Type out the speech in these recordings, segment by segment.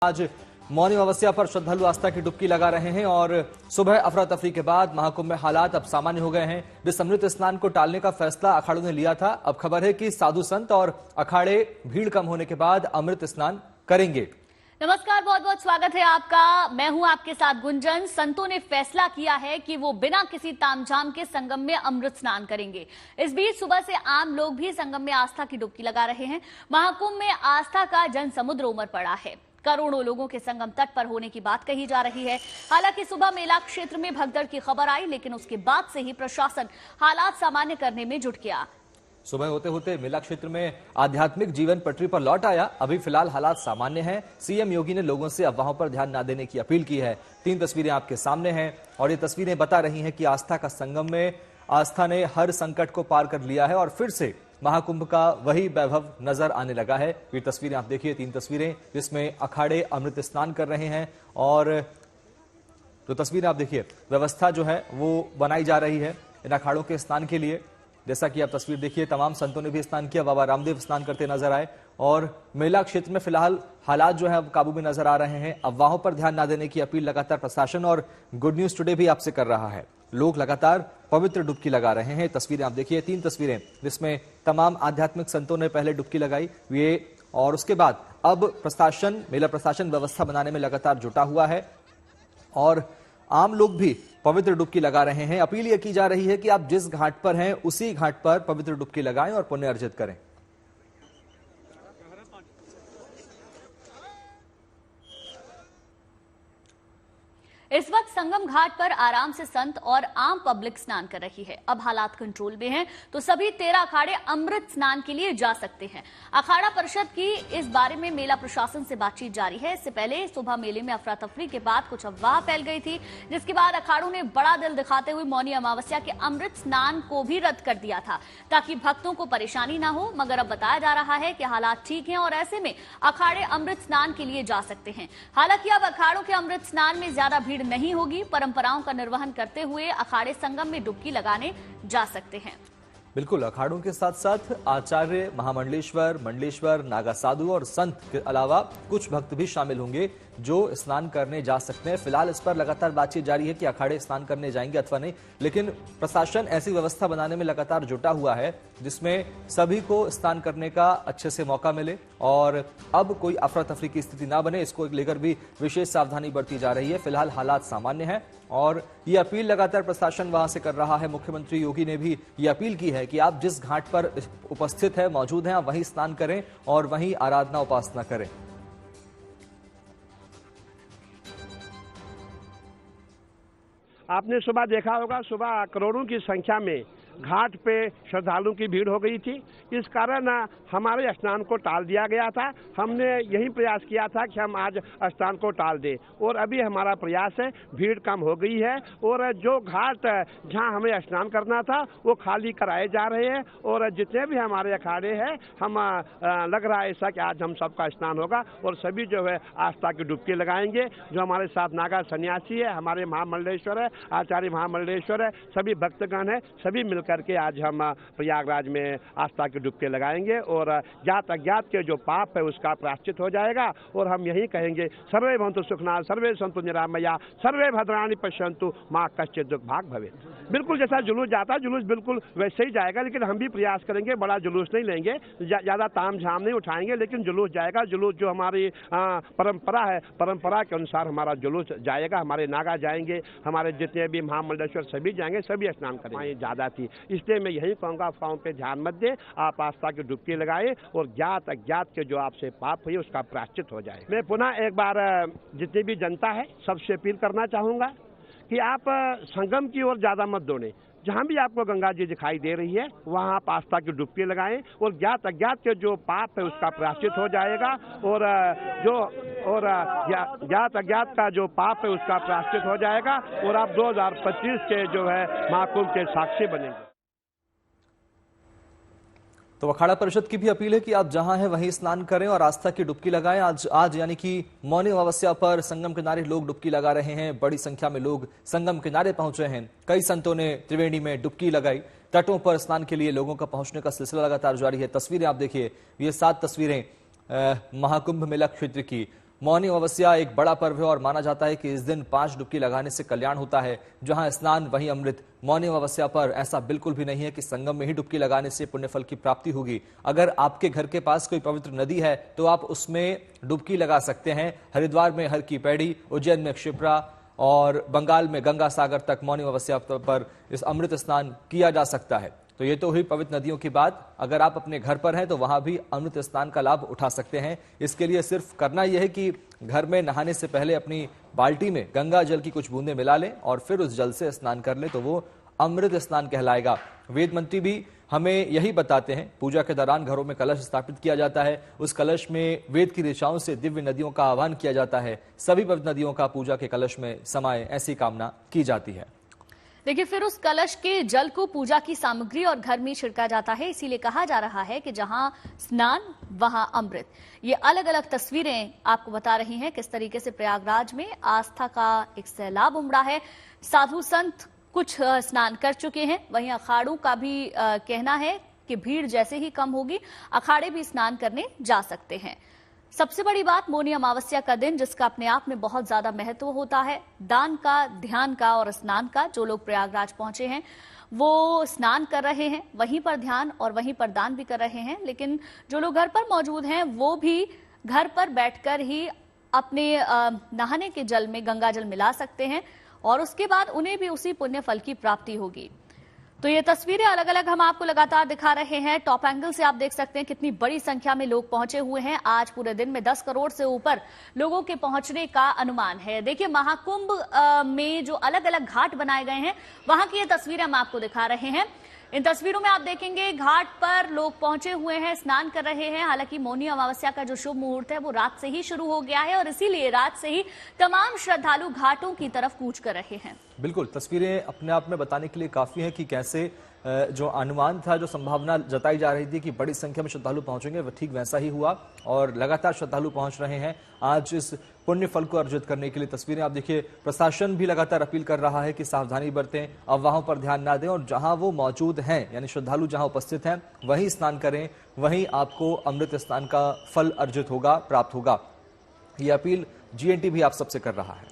आज मौनी अमावस्या पर श्रद्धालु आस्था की डुबकी लगा रहे हैं और सुबह अफरा तफरी के बाद महाकुंभ में हालात अब सामान्य हो गए हैं। जिस अमृत स्नान को टालने का फैसला अखाड़ों ने लिया था, अब खबर है कि साधु संत और अखाड़े भीड़ कम होने के बाद अमृत स्नान करेंगे। नमस्कार, बहुत बहुत स्वागत है आपका। मैं हूं आपके साथ गुंजन। संतों ने फैसला किया है कि वो बिना किसी तामझाम के संगम में अमृत स्नान करेंगे। इस बीच सुबह से आम लोग भी संगम में आस्था की डुबकी लगा रहे हैं। महाकुंभ में आस्था का जन समुद्र उमड़ पड़ा है। करोड़ों लोगों के संगम तट पर होने की बात कही जा रही है। हालांकि सुबह मेला क्षेत्र में भगदड़ की खबर आई, लेकिन उसके बाद से ही प्रशासन हालात सामान्य करने में जुट गया। सुबह होते होते मेला क्षेत्र में आध्यात्मिक जीवन पटरी पर लौट आया। अभी फिलहाल हालात सामान्य हैं। सीएम योगी ने लोगों से अफवाहों पर ध्यान न देने की अपील की है। 3 तस्वीरें आपके सामने हैं और ये तस्वीरें बता रही हैं कि आस्था का संगम में आस्था ने हर संकट को पार कर लिया है और फिर से महाकुंभ का वही वैभव नजर आने लगा है। ये तस्वीरें आप देखिए, 3 तस्वीरें जिसमें अखाड़े अमृत स्नान कर रहे हैं और जो तस्वीरें आप देखिए, व्यवस्था जो है वो बनाई जा रही है इन अखाड़ों के स्नान के लिए। जैसा कि आप तस्वीर देखिए, तमाम संतों ने भी स्नान किया। बाबा रामदेव स्नान करते नजर आए और मेला क्षेत्र में फिलहाल हालात जो है अब काबू में नजर आ रहे हैं। अफवाहों पर ध्यान न देने की अपील लगातार प्रशासन और गुड न्यूज टुडे भी आपसे कर रहा है। लोग लगातार पवित्र डुबकी लगा रहे हैं। तस्वीरें आप देखिए, 3 तस्वीरें जिसमें तमाम आध्यात्मिक संतों ने पहले डुबकी लगाई ये, और उसके बाद अब प्रशासन, मेला प्रशासन व्यवस्था बनाने में लगातार जुटा हुआ है और आम लोग भी पवित्र डुबकी लगा रहे हैं। अपील यह की जा रही है कि आप जिस घाट पर हैं उसी घाट पर पवित्र डुबकी लगाएं और पुण्य अर्जित करें। इस वक्त संगम घाट पर आराम से संत और आम पब्लिक स्नान कर रही है। अब हालात कंट्रोल में हैं, तो सभी 13 अखाड़े अमृत स्नान के लिए जा सकते हैं। अखाड़ा परिषद की इस बारे में मेला प्रशासन से बातचीत जारी है। इससे पहले सुबह मेले में अफरा तफरी के बाद कुछ अफवाह फैल गई थी, जिसके बाद अखाड़ों ने बड़ा दिल दिखाते हुए मौनी अमावस्या के अमृत स्नान को भी रद्द कर दिया था, ताकि भक्तों को परेशानी ना हो। मगर अब बताया जा रहा है कि हालात ठीक हैं और ऐसे में अखाड़े अमृत स्नान के लिए जा सकते हैं। हालांकि अब अखाड़ों के अमृत स्नान में ज्यादा भीड़ नहीं होगी। परंपराओं का निर्वहन करते हुए अखाड़े संगम में डुबकी लगाने जा सकते हैं। बिल्कुल, अखाड़ों के साथ साथ आचार्य, महामंडलेश्वर, मंडलेश्वर, नागा साधु और संत के अलावा कुछ भक्त भी शामिल होंगे जो स्नान करने जा सकते हैं। फिलहाल इस पर लगातार बातचीत जारी है कि अखाड़े स्नान करने जाएंगे अथवा नहीं, लेकिन प्रशासन ऐसी व्यवस्था बनाने में लगातार जुटा हुआ है जिसमें सभी को स्नान करने का अच्छे से मौका मिले और अब कोई अफरा तफरी की स्थिति ना बने, इसको लेकर भी विशेष सावधानी बरती जा रही है। फिलहाल हालात सामान्य है और ये अपील लगातार प्रशासन वहां से कर रहा है। मुख्यमंत्री योगी ने भी ये अपील की है कि आप जिस घाट पर उपस्थित है, मौजूद हैं, आप वहीं स्नान करें और वहीं आराधना उपासना करें। आपने सुबह देखा होगा, सुबह करोड़ों की संख्या में घाट पे श्रद्धालुओं की भीड़ हो गई थी। इस कारण हमारे स्नान को टाल दिया गया था। हमने यही प्रयास किया था कि हम आज स्नान को टाल दें और अभी हमारा प्रयास है, भीड़ कम हो गई है और जो घाट जहां हमें स्नान करना था वो खाली कराए जा रहे हैं और जितने भी हमारे अखाड़े हैं, हम लग रहा है ऐसा कि आज हम सबका स्नान होगा और सभी जो है आस्था की डुबकी लगाएंगे। जो हमारे साथ नागा सन्यासी है, हमारे महामंडलेश्वर है, आचार्य महामंडलेश्वर है, सभी भक्तगण है, सभी मिलकर के आज हम प्रयागराज में आस्था की डुबकी लगाएंगे और ज्ञात अज्ञात के जो पाप है उसका प्रायश्चित हो जाएगा। और हम यही कहेंगे, सर्वे भवन्तु सुखिनः, सर्वे सन्तु निरामया, सर्वे भद्राणि पश्यन्तु, मा कश्चित् दुर्भाग् भवेत्। बिल्कुल जैसा जुलूस जाता है, जुलूस बिल्कुल वैसे ही जाएगा, लेकिन हम भी प्रयास करेंगे, बड़ा जुलूस नहीं लेंगे, ज्यादा ताम झाम नहीं उठाएंगे, लेकिन जुलूस जाएगा। जुलूस जो हमारी परंपरा है, परंपरा के अनुसार हमारा जुलूस जाएगा। हमारे नागा जाएंगे, हमारे जितने भी महामंडलेश्वर सभी जाएंगे, सभी स्नान करेंगे। ज्यादा थी, इसलिए मैं यही कहूंगा, अफवाहों पे ध्यान मत दें, आप आस्था की डुबकी लगाएं और ज्ञात अज्ञात के जो आपसे पाप हुए उसका प्रायश्चित हो जाए। मैं पुनः एक बार जितनी भी जनता है सबसे अपील करना चाहूंगा कि आप संगम की ओर ज्यादा मत दौड़ें। जहां भी आपको गंगा जी दिखाई दे रही है वहां आप आस्था की डुबकी लगाएं और ज्ञात अज्ञात के जो पाप है उसका प्रायश्चित हो जाएगा और ज्ञात अज्ञात का जो पाप है उसका प्रायश्चित हो जाएगा और आप 2025 के जो है महाकुंभ के साक्षी बनेंगे। तो अखाड़ा परिषद की भी अपील है कि आप जहां हैं वहीं स्नान करें और आस्था की डुबकी लगाएं। आज यानी कि मौनी अमावस्या पर संगम किनारे लोग डुबकी लगा रहे हैं। बड़ी संख्या में लोग संगम किनारे पहुंचे हैं। कई संतों ने त्रिवेणी में डुबकी लगाई। तटों पर स्नान के लिए लोगों का पहुंचने का सिलसिला लगातार जारी है। तस्वीरें आप देखिए, ये 7 तस्वीरें महाकुंभ मेला क्षेत्र की मौनी अमावस्या एक बड़ा पर्व है और माना जाता है कि इस दिन 5 डुबकी लगाने से कल्याण होता है। जहां स्नान वहीं अमृत। मौनी अमावस्या पर ऐसा बिल्कुल भी नहीं है कि संगम में ही डुबकी लगाने से पुण्य फल की प्राप्ति होगी। अगर आपके घर के पास कोई पवित्र नदी है तो आप उसमें डुबकी लगा सकते हैं। हरिद्वार में हर की पैड़ी, उज्जैन में क्षिप्रा और बंगाल में गंगा सागर तक मौनी अमावस्या पर इस अमृत स्नान किया जा सकता है। तो ये तो हुई पवित्र नदियों की बात। अगर आप अपने घर पर हैं तो वहां भी अमृत स्नान का लाभ उठा सकते हैं। इसके लिए सिर्फ करना यह है कि घर में नहाने से पहले अपनी बाल्टी में गंगा जल की कुछ बूंदें मिला लें और फिर उस जल से स्नान कर लें, तो वो अमृत स्नान कहलाएगा। वेद मंत्री भी हमें यही बताते हैं। पूजा के दौरान घरों में कलश स्थापित किया जाता है। उस कलश में वेद की ऋचाओं से दिव्य नदियों का आह्वान किया जाता है। सभी पवित्र नदियों का पूजा के कलश में समाये, ऐसी कामना की जाती है। देखिए, फिर उस कलश के जल को पूजा की सामग्री और घर में छिड़का जाता है। इसीलिए कहा जा रहा है कि जहां स्नान वहां अमृत। ये अलग अलग तस्वीरें आपको बता रही हैं किस तरीके से प्रयागराज में आस्था का एक सैलाब उमड़ा है। साधु संत कुछ स्नान कर चुके हैं। वहीं अखाड़ों का भी कहना है कि भीड़ जैसे ही कम होगी अखाड़े भी स्नान करने जा सकते हैं। सबसे बड़ी बात, मौनी अमावस्या का दिन जिसका अपने आप में बहुत ज्यादा महत्व होता है, दान का, ध्यान का और स्नान का। जो लोग प्रयागराज पहुंचे हैं वो स्नान कर रहे हैं, वहीं पर ध्यान और वहीं पर दान भी कर रहे हैं। लेकिन जो लोग घर पर मौजूद हैं वो भी घर पर बैठकर ही अपने नहाने के जल में गंगा जल मिला सकते हैं और उसके बाद उन्हें भी उसी पुण्य फल की प्राप्ति होगी। तो ये तस्वीरें अलग अलग हम आपको लगातार दिखा रहे हैं। टॉप एंगल से आप देख सकते हैं कितनी बड़ी संख्या में लोग पहुंचे हुए हैं। आज पूरे दिन में 10 करोड़ से ऊपर लोगों के पहुंचने का अनुमान है। देखिए, महाकुंभ में जो अलग अलग घाट बनाए गए हैं वहां की ये तस्वीरें हम आपको दिखा रहे हैं। इन तस्वीरों में आप देखेंगे घाट पर लोग पहुंचे हुए हैं, स्नान कर रहे हैं। हालांकि मौनी अमावस्या का जो शुभ मुहूर्त है वो रात से ही शुरू हो गया है और इसीलिए रात से ही तमाम श्रद्धालु घाटों की तरफ कूच कर रहे हैं। बिल्कुल, तस्वीरें अपने आप में बताने के लिए काफी है कि कैसे जो अनुमान था, जो संभावना जताई जा रही थी कि बड़ी संख्या में श्रद्धालु पहुंचेंगे, वह ठीक वैसा ही हुआ और लगातार श्रद्धालु पहुंच रहे हैं आज इस पुण्य फल को अर्जित करने के लिए। तस्वीरें आप देखिए, प्रशासन भी लगातार अपील कर रहा है कि सावधानी बरतें, अफवाहों पर ध्यान ना दें और जहां वो मौजूद हैं यानी श्रद्धालु जहां उपस्थित हैं वहीं स्नान करें, वहीं आपको अमृत स्नान का फल अर्जित होगा, प्राप्त होगा। ये अपील जीएनटी भी आप सबसे कर रहा है।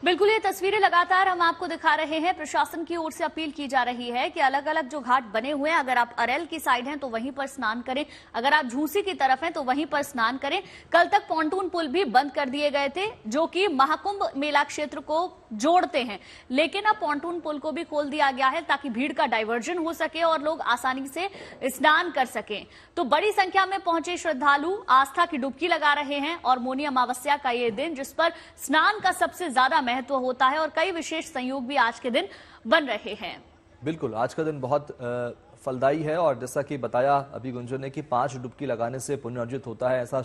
बिल्कुल, ये तस्वीरें लगातार हम आपको दिखा रहे हैं। प्रशासन की ओर से अपील की जा रही है कि अलग अलग जो घाट बने हुए हैं, अगर आप अरेल की साइड हैं तो वहीं पर स्नान करें, अगर आप झूसी की तरफ हैं तो वहीं पर स्नान करें। कल तक पॉन्टून पुल भी बंद कर दिए गए थे जो कि महाकुंभ मेला क्षेत्र को जोड़ते हैं, लेकिन अब पॉन्टून पुल को भी खोल दिया गया है ताकि भीड़ का डाइवर्जन हो सके और लोग आसानी से स्नान कर सकें। तो बड़ी संख्या में पहुंचे श्रद्धालु आस्था की डुबकी लगा रहे हैं और मौनी अमावस्या का ये दिन जिस पर स्नान का सबसे ज्यादा महत्व होता है और कई विशेष संयोग भी आज के दिन बन रहे हैं। बिल्कुल, आज का दिन बहुत फलदायी है और जैसा कि बताया अभी गुंजन ने कि 5 डुबकी लगाने से पुण्य अर्जित होता है, ऐसा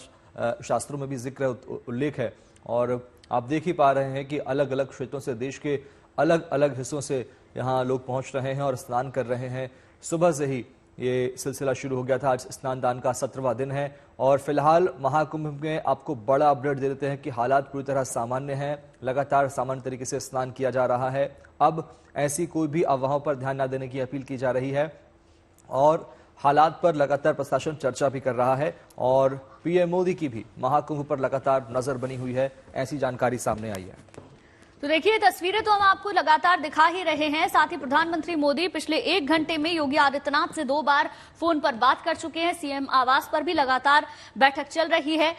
शास्त्रों में भी जिक्र उल्लेख है। और आप देख ही पा रहे हैं कि अलग अलग क्षेत्रों से, देश के अलग अलग हिस्सों से यहाँ लोग पहुंच रहे हैं और स्नान कर रहे हैं। सुबह से ही ये सिलसिला शुरू हो गया था। आज स्नान दान का 17वां दिन है और फिलहाल महाकुंभ में आपको बड़ा अपडेट दे देते हैं कि हालात पूरी तरह सामान्य हैं। लगातार सामान्य तरीके से स्नान किया जा रहा है। अब ऐसी कोई भी अफवाहों पर ध्यान न देने की अपील की जा रही है और हालात पर लगातार प्रशासन चर्चा भी कर रहा है और पीएम मोदी की भी महाकुंभ पर लगातार नजर बनी हुई है, ऐसी जानकारी सामने आई है। तो देखिए, तस्वीरें तो हम आपको लगातार दिखा ही रहे हैं। साथ ही प्रधानमंत्री मोदी पिछले 1 घंटे में योगी आदित्यनाथ से 2 बार फोन पर बात कर चुके हैं। सीएम आवास पर भी लगातार बैठक चल रही है।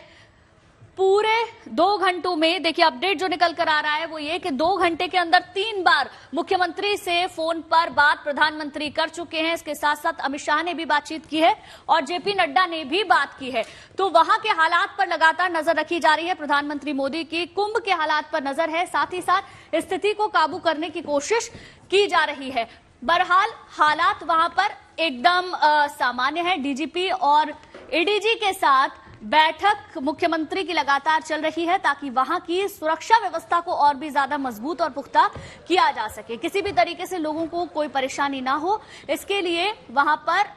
पूरे 2 घंटों में देखिए अपडेट जो निकल कर आ रहा है वो ये कि 2 घंटे के अंदर 3 बार मुख्यमंत्री से फोन पर बात प्रधानमंत्री कर चुके हैं। इसके साथ साथ अमित शाह ने भी बातचीत की है और जेपी नड्डा ने भी बात की है। तो वहां के हालात पर लगातार नजर रखी जा रही है। प्रधानमंत्री मोदी की कुंभ के हालात पर नजर है, साथ ही साथ स्थिति को काबू करने की कोशिश की जा रही है। बहरहाल हालात वहां पर एकदम सामान्य है। डीजीपी और एडीजी के साथ बैठक मुख्यमंत्री की लगातार चल रही है ताकि वहां की सुरक्षा व्यवस्था को और भी ज्यादा मजबूत और पुख्ता किया जा सके, किसी भी तरीके से लोगों को कोई परेशानी ना हो, इसके लिए वहां पर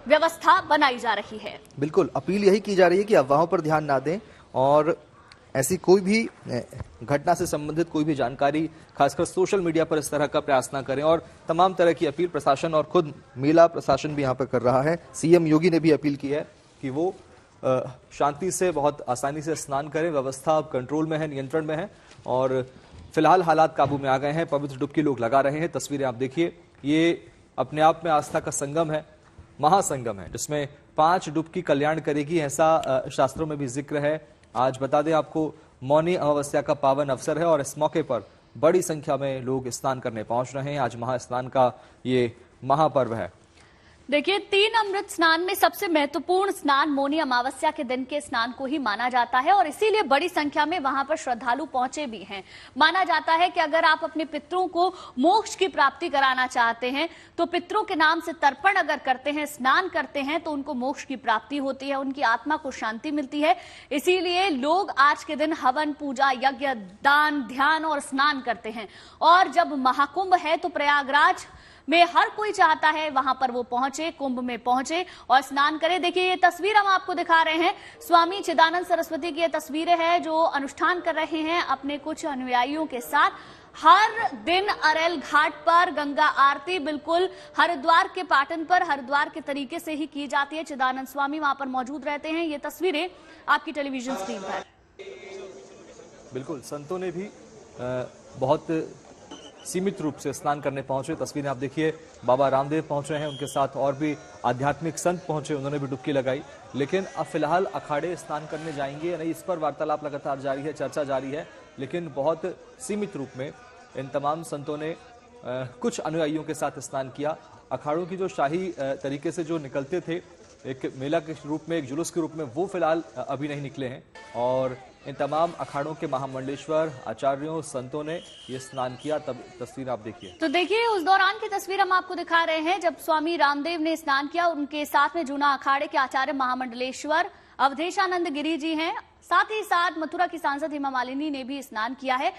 व्यवस्था बनाई जा रही है। बिल्कुल, अपील यही की जा रही है कि अफवाहों पर ध्यान ना दें और ऐसी कोई भी घटना से संबंधित कोई भी जानकारी खासकर सोशल मीडिया पर इस तरह का प्रयास ना करें। और तमाम तरह की अपील प्रशासन और खुद मेला प्रशासन भी यहाँ पर कर रहा है। सीएम योगी ने भी अपील की है कि वो शांति से, बहुत आसानी से स्नान करें। व्यवस्था अब कंट्रोल में है, नियंत्रण में है और फिलहाल हालात काबू में आ गए हैं। पवित्र डुबकी लोग लगा रहे हैं। तस्वीरें आप देखिए, ये अपने आप में आस्था का संगम है, महासंगम है, जिसमें 5 डुबकी कल्याण करेगी, ऐसा शास्त्रों में भी जिक्र है। आज बता दें आपको, मौनी अमावस्या का पावन अवसर है और इस मौके पर बड़ी संख्या में लोग स्नान करने पहुंच रहे हैं। आज महास्नान का ये महापर्व है। देखिए, 3 अमृत स्नान में सबसे महत्वपूर्ण स्नान मौनी अमावस्या के दिन के स्नान को ही माना जाता है और इसीलिए बड़ी संख्या में वहां पर श्रद्धालु पहुंचे भी हैं। माना जाता है कि अगर आप अपने पितरों को मोक्ष की प्राप्ति कराना चाहते हैं तो पितरों के नाम से तर्पण अगर करते हैं, स्नान करते हैं, तो उनको मोक्ष की प्राप्ति होती है, उनकी आत्मा को शांति मिलती है। इसीलिए लोग आज के दिन हवन, पूजा, यज्ञ, दान, ध्यान और स्नान करते हैं। और जब महाकुंभ है तो प्रयागराज में हर कोई चाहता है वहां पर वो पहुंचे, कुंभ में पहुंचे और स्नान करे। देखिए, ये तस्वीर हम आपको दिखा रहे हैं, स्वामी चिदानंद सरस्वती की ये तस्वीरें हैं जो अनुष्ठान कर रहे हैं अपने कुछ अनुयायियों के साथ। हर दिन अरेल घाट पर गंगा आरती बिल्कुल हरिद्वार के पैटर्न पर, हरिद्वार के तरीके से ही की जाती है। चिदानंद स्वामी वहां पर मौजूद रहते हैं। ये तस्वीरें आपकी टेलीविजन स्क्रीन पर। बिल्कुल, संतों ने भी बहुत सीमित रूप से स्नान करने पहुंचे। तस्वीरें आप देखिए, बाबा रामदेव पहुंच रहे हैं, उनके साथ और भी आध्यात्मिक संत पहुंचे, उन्होंने भी डुबकी लगाई। लेकिन अब फिलहाल अखाड़े स्नान करने जाएंगे या नहीं, इस पर वार्तालाप लगातार जारी है, चर्चा जारी है। लेकिन बहुत सीमित रूप में इन तमाम संतों ने कुछ अनुयायियों के साथ स्नान किया। अखाड़ों की जो शाही तरीके से जो निकलते थे, एक मेला के रूप में, एक जुलूस के रूप में, वो फिलहाल अभी नहीं निकले हैं। और इन तमाम अखाड़ों के महामंडलेश्वर, आचार्यों, संतों ने ये स्नान किया। तब तस्वीर आप देखिए। तो देखिए, उस दौरान की तस्वीर हम आपको दिखा रहे हैं जब स्वामी रामदेव ने स्नान किया। उनके साथ में जूना अखाड़े के आचार्य महामंडलेश्वर अवधेशानंद गिरी जी हैं। साथ ही साथ मथुरा की सांसद हेमा मालिनी ने भी स्नान किया है।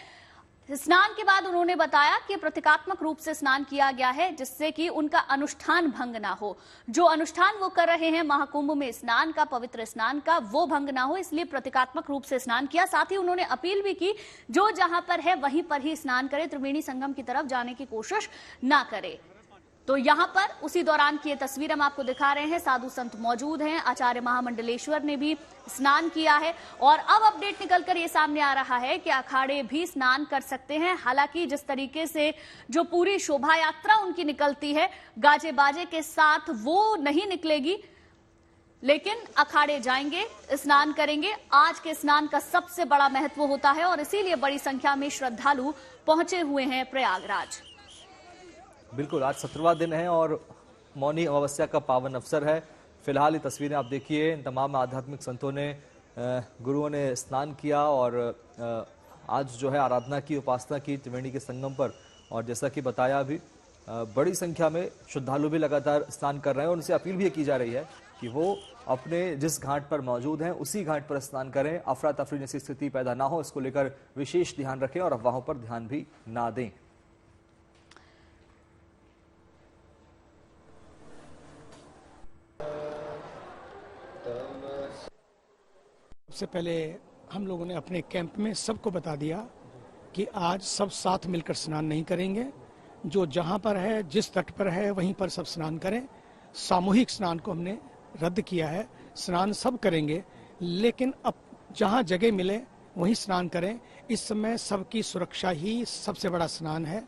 स्नान के बाद उन्होंने बताया कि प्रतीकात्मक रूप से स्नान किया गया है जिससे कि उनका अनुष्ठान भंग ना हो। जो अनुष्ठान वो कर रहे हैं महाकुंभ में स्नान का, पवित्र स्नान का, वो भंग ना हो, इसलिए प्रतीकात्मक रूप से स्नान किया। साथ ही उन्होंने अपील भी की, जो जहां पर है वहीं पर ही स्नान करे, त्रिवेणी संगम की तरफ जाने की कोशिश ना करे। तो यहां पर उसी दौरान की ये तस्वीर हम आपको दिखा रहे हैं। साधु संत मौजूद हैं, आचार्य महामंडलेश्वर ने भी स्नान किया है और अब अपडेट निकलकर ये सामने आ रहा है कि अखाड़े भी स्नान कर सकते हैं। हालांकि जिस तरीके से जो पूरी शोभा यात्रा उनकी निकलती है गाजे बाजे के साथ, वो नहीं निकलेगी, लेकिन अखाड़े जाएंगे, स्नान करेंगे। आज के स्नान का सबसे बड़ा महत्व होता है और इसीलिए बड़ी संख्या में श्रद्धालु पहुंचे हुए हैं प्रयागराज। बिल्कुल, आज 17वां दिन है और मौनी अमावस्या का पावन अवसर है। फिलहाल ये तस्वीरें आप देखिए, इन तमाम आध्यात्मिक संतों ने, गुरुओं ने स्नान किया और आज जो है आराधना की, उपासना की त्रिवेणी के संगम पर। और जैसा कि बताया अभी, बड़ी संख्या में श्रद्धालु भी लगातार स्नान कर रहे हैं और उनसे अपील भी की जा रही है कि वो अपने जिस घाट पर मौजूद हैं उसी घाट पर स्नान करें। अफरा तफरी जैसी स्थिति पैदा ना हो, इसको लेकर विशेष ध्यान रखें और अफवाहों पर ध्यान भी ना दें। सबसे पहले हम लोगों ने अपने कैंप में सबको बता दिया कि आज सब साथ मिलकर स्नान नहीं करेंगे। जो जहां पर है, जिस तट पर है, वहीं पर सब स्नान करें। सामूहिक स्नान को हमने रद्द किया है। स्नान सब करेंगे, लेकिन अब जहां जगह मिले वहीं स्नान करें। इस समय सबकी सुरक्षा ही सबसे बड़ा स्नान है,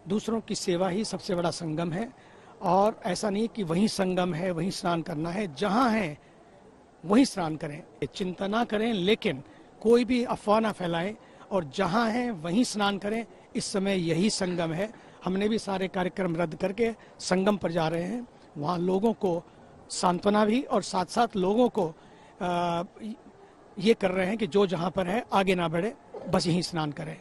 दूसरों की सेवा ही सबसे बड़ा संगम है। और ऐसा नहीं कि वहीं संगम है वहीं स्नान करना है, जहां है वहीं स्नान करें। चिंता ना करें, लेकिन कोई भी अफवाह ना फैलाएं और जहां है वहीं स्नान करें। इस समय यही संगम है। हमने भी सारे कार्यक्रम रद्द करके संगम पर जा रहे हैं। वहां लोगों को सांत्वना भी और साथ साथ लोगों को ये कर रहे हैं कि जो जहां पर है आगे ना बढ़े, बस यहीं स्नान करें।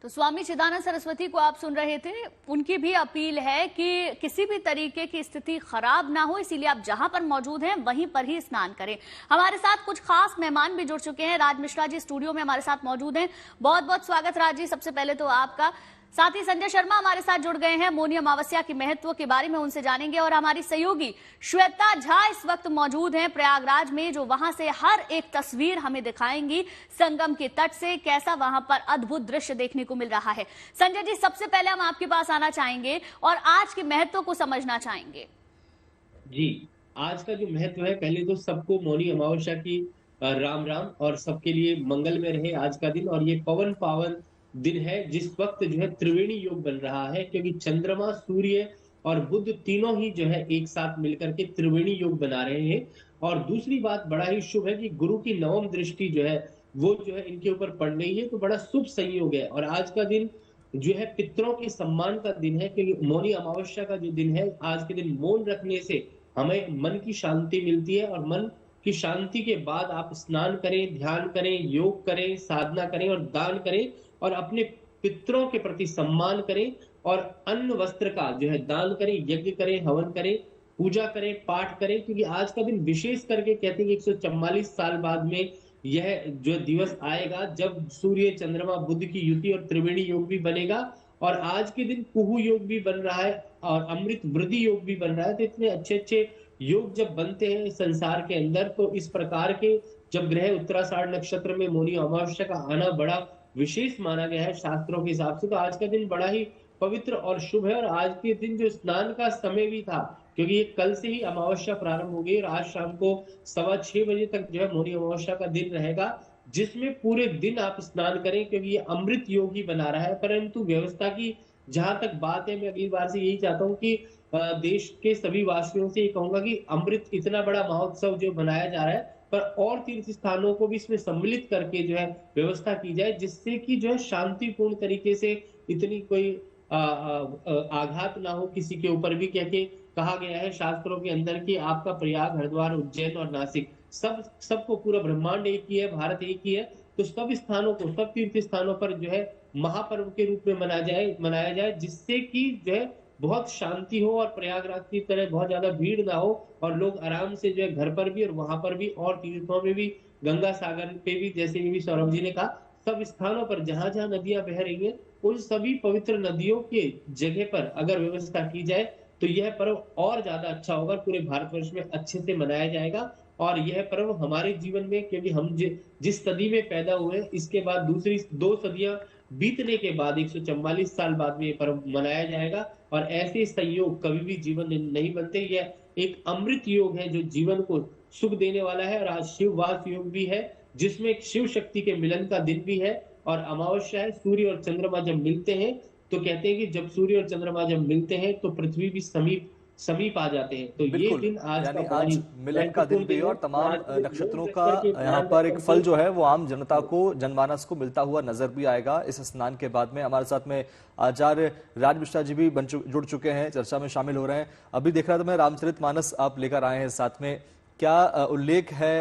तो स्वामी चिदानंद सरस्वती को आप सुन रहे थे। उनकी भी अपील है कि किसी भी तरीके की स्थिति खराब ना हो, इसीलिए आप जहां पर मौजूद हैं वहीं पर ही स्नान करें। हमारे साथ कुछ खास मेहमान भी जुड़ चुके हैं। राज मिश्रा जी स्टूडियो में हमारे साथ मौजूद हैं। बहुत बहुत स्वागत राज जी, सबसे पहले तो आपका। साथ ही संजय शर्मा हमारे साथ जुड़ गए हैं, मौनी अमावस्या के महत्व के बारे में उनसे जानेंगे। और हमारी सहयोगी श्वेता झा इस वक्त मौजूद हैं प्रयागराज में, जो वहां से हर एक तस्वीर हमें दिखाएंगी संगम के तट से, कैसा वहां पर अद्भुत दृश्य देखने को मिल रहा है। संजय जी, सबसे पहले हम आपके पास आना चाहेंगे और आज के महत्व को समझना चाहेंगे। जी, आज का जो महत्व है, पहले तो सबको मौनी अमावस्या की राम राम, और सबके लिए मंगल में रहे आज का दिन। और ये पवन पावन दिन है जिस वक्त जो है त्रिवेणी योग बन रहा है, क्योंकि चंद्रमा, सूर्य और बुध तीनों ही जो है एक साथ मिलकर के त्रिवेणी योग बना रहे हैं। और दूसरी बात बड़ा ही शुभ है कि गुरु की नवम दृष्टि जो है वो जो है इनके ऊपर पड़ रही है, तो बड़ा शुभ संयोग है। और आज का दिन जो है पितरों के सम्मान का दिन है, क्योंकि मौनी अमावस्या का जो दिन है, आज के दिन मौन रखने से हमें मन की शांति मिलती है। और मन की शांति के बाद आप स्नान करें, ध्यान करें, योग करें, साधना करें और दान करें, और अपने पितरों के प्रति सम्मान करें, और अन्न वस्त्र का जो है दान करें, यज्ञ करें, हवन करें, पूजा करें, पाठ करें। क्योंकि आज का दिन विशेष करके कहते हैं कि 144 साल बाद में यह जो दिवस आएगा जब सूर्य, चंद्रमा, बुध की युति और त्रिवेणी योग भी बनेगा। और आज के दिन कुहू योग भी बन रहा है और अमृत वृद्धि योग भी बन रहा है। तो इतने अच्छे अच्छे योग जब बनते हैं संसार के अंदर, तो इस प्रकार के जब ग्रह उत्तराषाढ़ नक्षत्र में मौनी अमावस्या का आना बड़ा विशेष माना गया है शास्त्रों के हिसाब से। तो आज का दिन बड़ा ही पवित्र और शुभ है। और आज के दिन जो स्नान का समय भी था, क्योंकि ये कल से ही अमावस्या प्रारंभ हो गई और आज शाम को 6:15 बजे तक जो है मौनी अमावस्या का दिन रहेगा, जिसमें पूरे दिन आप स्नान करें, क्योंकि ये अमृत योग ही बना रहा है। परंतु व्यवस्था की जहां तक बात है, मैं अगली बार से यही चाहता हूँ कि देश के सभी वासियों से ये कहूंगा कि अमृत इतना बड़ा महोत्सव जो मनाया जा रहा है, पर और तीर्थ स्थानों को भी इसमें सम्मिलित करके जो है व्यवस्था की जाए, जिससे कि जो है शांतिपूर्ण तरीके से इतनी कोई आघात ना हो किसी के ऊपर भी। क्योंकि कहा गया है शास्त्रों के अंदर कि आपका प्रयाग, हरिद्वार, उज्जैन और नासिक सबको पूरा ब्रह्मांड एक ही है, भारत एक ही है। तो सब स्थानों को, सब तीर्थ स्थानों पर जो है महापर्व के रूप में मनाया जाए, जिससे कि जो है बहुत शांति हो और प्रयागराज की तरह बहुत ज्यादा भीड़ ना हो, और लोग आराम से जो है घर पर भी और वहां पर भी और तीर्थों में भी, गंगा सागर पे भी, जैसे भी सौरभ जी ने कहा, सब स्थानों पर जहां जहां नदियां बह रही हैं, उन सभी पवित्र नदियों के जगह पर अगर व्यवस्था की जाए तो यह पर्व और ज्यादा अच्छा होगा, पूरे भारतवर्ष में अच्छे से मनाया जाएगा। और यह पर्व हमारे जीवन में, क्योंकि हम जिस सदी में पैदा हुए, इसके बाद दूसरी 2 सदियां बीतने के बाद 144 साल बाद में ये पर्व मनाया जाएगा। और ऐसे संयोग कभी भी जीवन में नहीं बनते। यह एक अमृत योग है जो जीवन को सुख देने वाला है। और आज शिववास योग भी है, जिसमें शिव शक्ति के मिलन का दिन भी है। और अमावस्या है, सूर्य और चंद्रमा जब मिलते हैं तो कहते हैं कि जब सूर्य और चंद्रमा जब मिलते हैं तो पृथ्वी भी समीप आ जाते हैं। तो ये दिन आज यानी का आज मिलन का दिन भी, और तमाम नक्षत्रों का यहाँ पर एक फल जो है वो आम जनता को, जनमानस को मिलता हुआ नजर भी आएगा इस स्नान के बाद में। हमारे साथ में आचार्य राज मिश्रा जी भी जुड़ चुके हैं, चर्चा में शामिल हो रहे हैं। अभी देख रहा था मैं, रामचरितमानस आप लेकर आए हैं साथ में, क्या उल्लेख है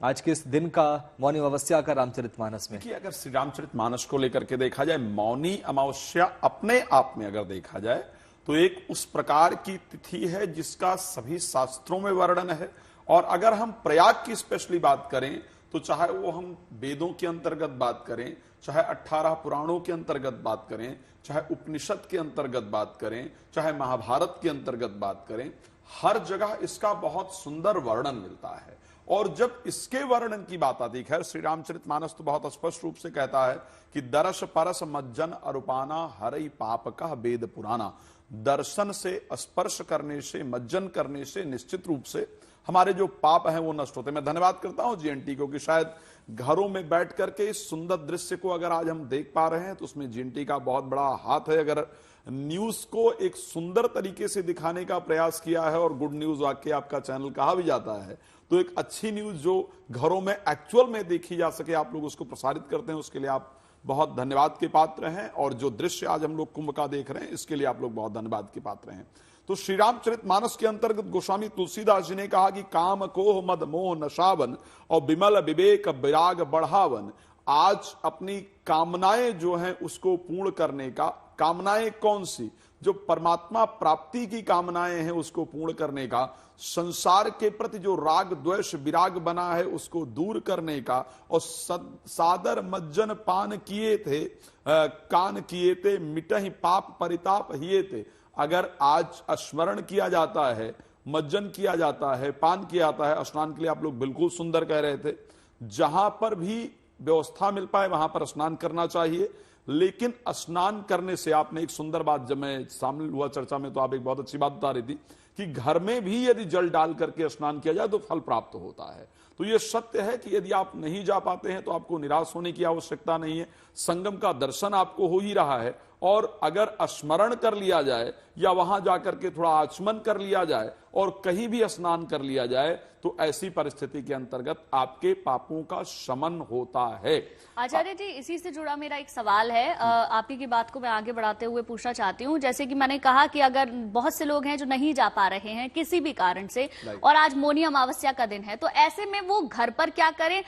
आज के इस दिन का, मौनी अमावस्या का रामचरितमानस में? कि अगर श्री रामचरितमानस को लेकर के देखा जाए, मौनी अमावस्या अपने आप में अगर देखा जाए तो एक उस प्रकार की तिथि है जिसका सभी शास्त्रों में वर्णन है। और अगर हम प्रयाग की स्पेशली बात करें तो चाहे वो हम वेदों के अंतर्गत बात करें, चाहे 18 पुराणों के अंतर्गत बात करें, चाहे उपनिषद के अंतर्गत बात करें, चाहे महाभारत के अंतर्गत बात करें, हर जगह इसका बहुत सुंदर वर्णन मिलता है। और जब इसके वर्णन की बात आती है, श्री रामचरितमानस तो बहुत स्पष्ट रूप से कहता है कि दर्श परस मज्जन अरूपाना हरई पाप का वेद पुराना। दर्शन से, स्पर्श करने से, मज्जन करने से निश्चित रूप से हमारे जो पाप हैं वो नष्ट होते हैं। मैं धन्यवाद करता हूं जीएनटी को कि शायद घरों में बैठ करके इस सुंदर दृश्य को अगर आज हम देख पा रहे हैं तो उसमें जीएनटी का बहुत बड़ा हाथ है। अगर न्यूज को एक सुंदर तरीके से दिखाने का प्रयास किया है, और गुड न्यूज वाकई आपका चैनल कहा भी जाता है, तो एक अच्छी न्यूज जो घरों में एक्चुअल में देखी जा सके, आप लोग उसको प्रसारित करते हैं, उसके लिए आप बहुत धन्यवाद के पात्र हैं। और जो दृश्य आज हम लोग कुंभ का देख रहे हैं, इसके लिए आप लोग बहुत धन्यवाद के पात्र हैं। तो श्री रामचरितमानस के अंतर्गत गोस्वामी तुलसीदास जी ने कहा कि काम कोह मद मोह नशावन और विमल विवेक विराग बढ़ावन। आज अपनी कामनाएं जो हैं उसको पूर्ण करने का, कामनाएं कौन सी? जो परमात्मा प्राप्ति की कामनाएं हैं उसको पूर्ण करने का, संसार के प्रति जो राग द्वेष विराग बना है उसको दूर करने का, और सादर मज्जन पान किए थे कान किए थे मिटहि पाप परिताप हिए थे। अगर आज स्मरण किया जाता है, मज्जन किया जाता है, पान किया जाता है, स्नान के लिए आप लोग बिल्कुल सुंदर कह रहे थे, जहां पर भी व्यवस्था मिल पाए वहां पर स्नान करना चाहिए। लेकिन स्नान करने से आपने एक सुंदर बात, जब मैं शामिल हुआ चर्चा में तो आप एक बहुत अच्छी बात बता रही थी कि घर में भी यदि जल डाल करके स्नान किया जाए तो फल प्राप्त होता है। तो ये सत्य है कि यदि आप नहीं जा पाते हैं तो आपको निराश होने की आवश्यकता नहीं है। संगम का दर्शन आपको हो ही रहा है, और अगर स्मरण कर लिया जाए या वहां जाकर के थोड़ा आचमन कर लिया जाए और कहीं भी स्नान कर लिया जाए तो ऐसी परिस्थिति के अंतर्गत आपके पापों का शमन होता है। आचार्य जी, इसी से जुड़ा मेरा एक सवाल है, आप ही की बात को मैं आगे बढ़ाते हुए पूछना चाहती हूँ। जैसे कि मैंने कहा कि अगर बहुत से लोग हैं जो नहीं जा पा रहे हैं किसी भी कारण से, और आज मौनी अमावस्या का दिन है, तो ऐसे में वो घर पर क्या करें,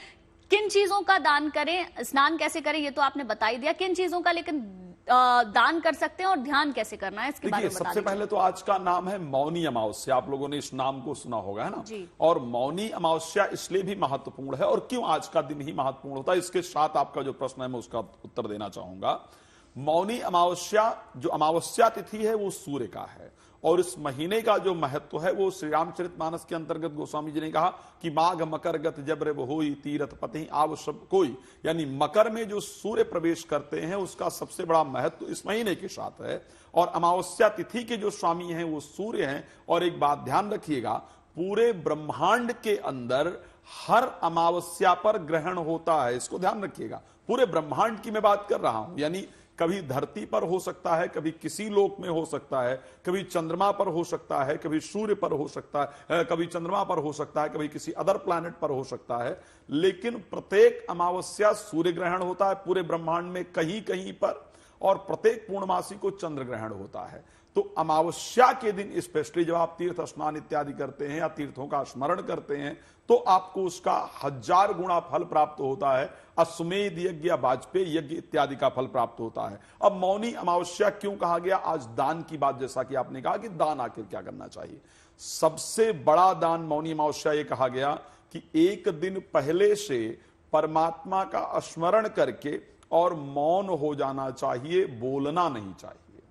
किन चीजों का दान करें, स्नान कैसे करें, ये तो आपने बता ही दिया, किन चीजों का लेकिन दान कर सकते हैं और ध्यान कैसे करना है, इसके बारे में बता सबसे पहले तो आज का नाम है मौनी अमावस्या। आप लोगों ने इस नाम को सुना होगा, है ना जी। और मौनी अमावस्या इसलिए भी महत्वपूर्ण है, और क्यों आज का दिन ही महत्वपूर्ण होता है, इसके साथ आपका जो प्रश्न है मैं उसका उत्तर देना चाहूंगा। मौनी अमावस्या, जो अमावस्या तिथि है वो सूर्य का है, और इस महीने का जो महत्व है वो श्री रामचरितमानस के अंतर्गत गोस्वामी जी ने कहा कि माघ मकर गत जब रे होई तीरथ पति आव सब कोई, यानी मकर में जो सूर्य प्रवेश करते हैं उसका सबसे बड़ा महत्व इस महीने के साथ है। और अमावस्या तिथि के जो स्वामी हैं वो सूर्य हैं। और एक बात ध्यान रखिएगा, पूरे ब्रह्मांड के अंदर हर अमावस्या पर ग्रहण होता है, इसको ध्यान रखिएगा। पूरे ब्रह्मांड की मैं बात कर रहा हूं, यानी कभी धरती पर हो सकता है, कभी किसी लोक में हो सकता है, कभी चंद्रमा पर हो सकता है, कभी सूर्य पर हो सकता है, कभी चंद्रमा पर हो सकता है, कभी किसी अदर प्लैनेट पर हो सकता है, लेकिन प्रत्येक अमावस्या सूर्य ग्रहण होता है पूरे ब्रह्मांड में कहीं कहीं पर, और प्रत्येक पूर्णमासी को चंद्र ग्रहण होता है। तो अमावस्या के दिन स्पेशली जब आप तीर्थ स्नान इत्यादि करते हैं या तीर्थों का स्मरण करते हैं तो आपको उसका 1000 गुणा फल प्राप्त होता है। अश्वमेध यज्ञ या वाजपेयी यज्ञ इत्यादि का फल प्राप्त होता है। अब मौनी अमावस्या क्यों कहा गया? आज दान की बात, जैसा कि आपने कहा कि दान आखिर क्या करना चाहिए, सबसे बड़ा दान मौनी अमावस्या ये कहा गया कि एक दिन पहले से परमात्मा का स्मरण करके और मौन हो जाना चाहिए, बोलना नहीं चाहिए,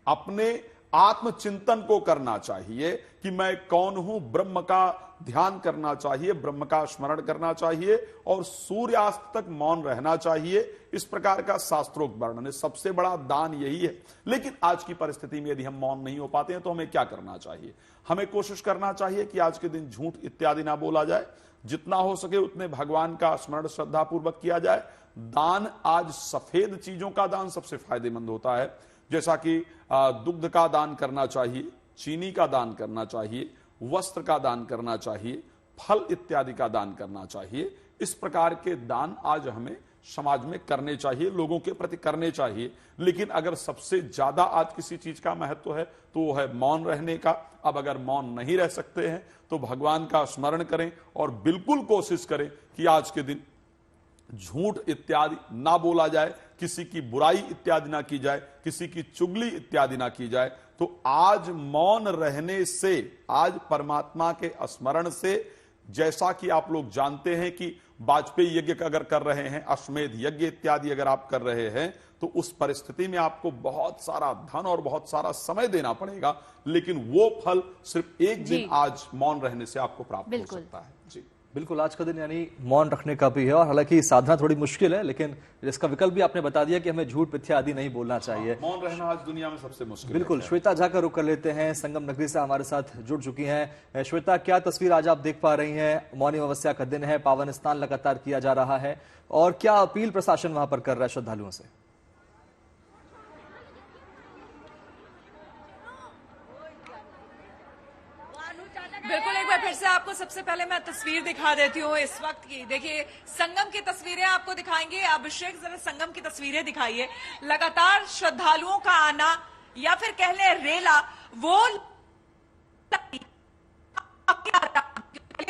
अपने आत्मचिंतन को करना चाहिए कि मैं कौन हूं, ब्रह्म का ध्यान करना चाहिए, ब्रह्म का स्मरण करना चाहिए और सूर्यास्त तक मौन रहना चाहिए। इस प्रकार का शास्त्रोक्त वर्णन है। सबसे बड़ा दान यही है। लेकिन आज की परिस्थिति में यदि हम मौन नहीं हो पाते हैं तो हमें क्या करना चाहिए? हमें कोशिश करना चाहिए कि आज के दिन झूठ इत्यादि ना बोला जाए, जितना हो सके उतने भगवान का स्मरण श्रद्धा पूर्वक किया जाए। दान, आज सफेद चीजों का दान सबसे फायदेमंद होता है, जैसा कि दुग्ध का दान करना चाहिए, चीनी का दान करना चाहिए, वस्त्र का दान करना चाहिए, फल इत्यादि का दान करना चाहिए। इस प्रकार के दान आज हमें समाज में करने चाहिए, लोगों के प्रति करने चाहिए। लेकिन अगर सबसे ज्यादा आज किसी चीज का महत्व है तो वो है मौन रहने का। अब अगर मौन नहीं रह सकते हैं तो भगवान का स्मरण करें और बिल्कुल कोशिश करें कि आज के दिन झूठ इत्यादि ना बोला जाए, किसी की बुराई इत्यादि ना की जाए, किसी की चुगली इत्यादि ना की जाए। तो आज मौन रहने से, आज परमात्मा के स्मरण से, जैसा कि आप लोग जानते हैं कि वाजपेयी यज्ञ अगर कर रहे हैं, अश्वमेध यज्ञ इत्यादि अगर आप कर रहे हैं तो उस परिस्थिति में आपको बहुत सारा धन और बहुत सारा समय देना पड़ेगा, लेकिन वो फल सिर्फ एक दिन आज मौन रहने से आपको प्राप्त हो सकता है। जी बिल्कुल, आज का दिन यानी मौन रखने का भी है। और हालांकि साधना थोड़ी मुश्किल है, लेकिन इसका विकल्प भी आपने बता दिया कि हमें झूठ मिथ्या आदि नहीं बोलना चाहिए। मौन रहना आज दुनिया में सबसे मुश्किल। बिल्कुल। श्वेता झा का रुख कर लेते हैं, संगम नगरी से हमारे साथ जुड़ चुकी हैं। श्वेता, क्या तस्वीर आज आप देख पा रही हैं? मौनी अमावस्या का दिन है, पावन स्नान लगातार किया जा रहा है, और क्या अपील प्रशासन वहां पर कर रहा है श्रद्धालुओं से? बिल्कुल, एक बार फिर से आपको सबसे पहले मैं तस्वीर दिखा देती हूँ इस वक्त की। देखिए, संगम की तस्वीरें आपको दिखाएंगे। अभिषेक, जरा संगम की तस्वीरें दिखाइए। लगातार श्रद्धालुओं का आना या फिर कह ले रेला, वो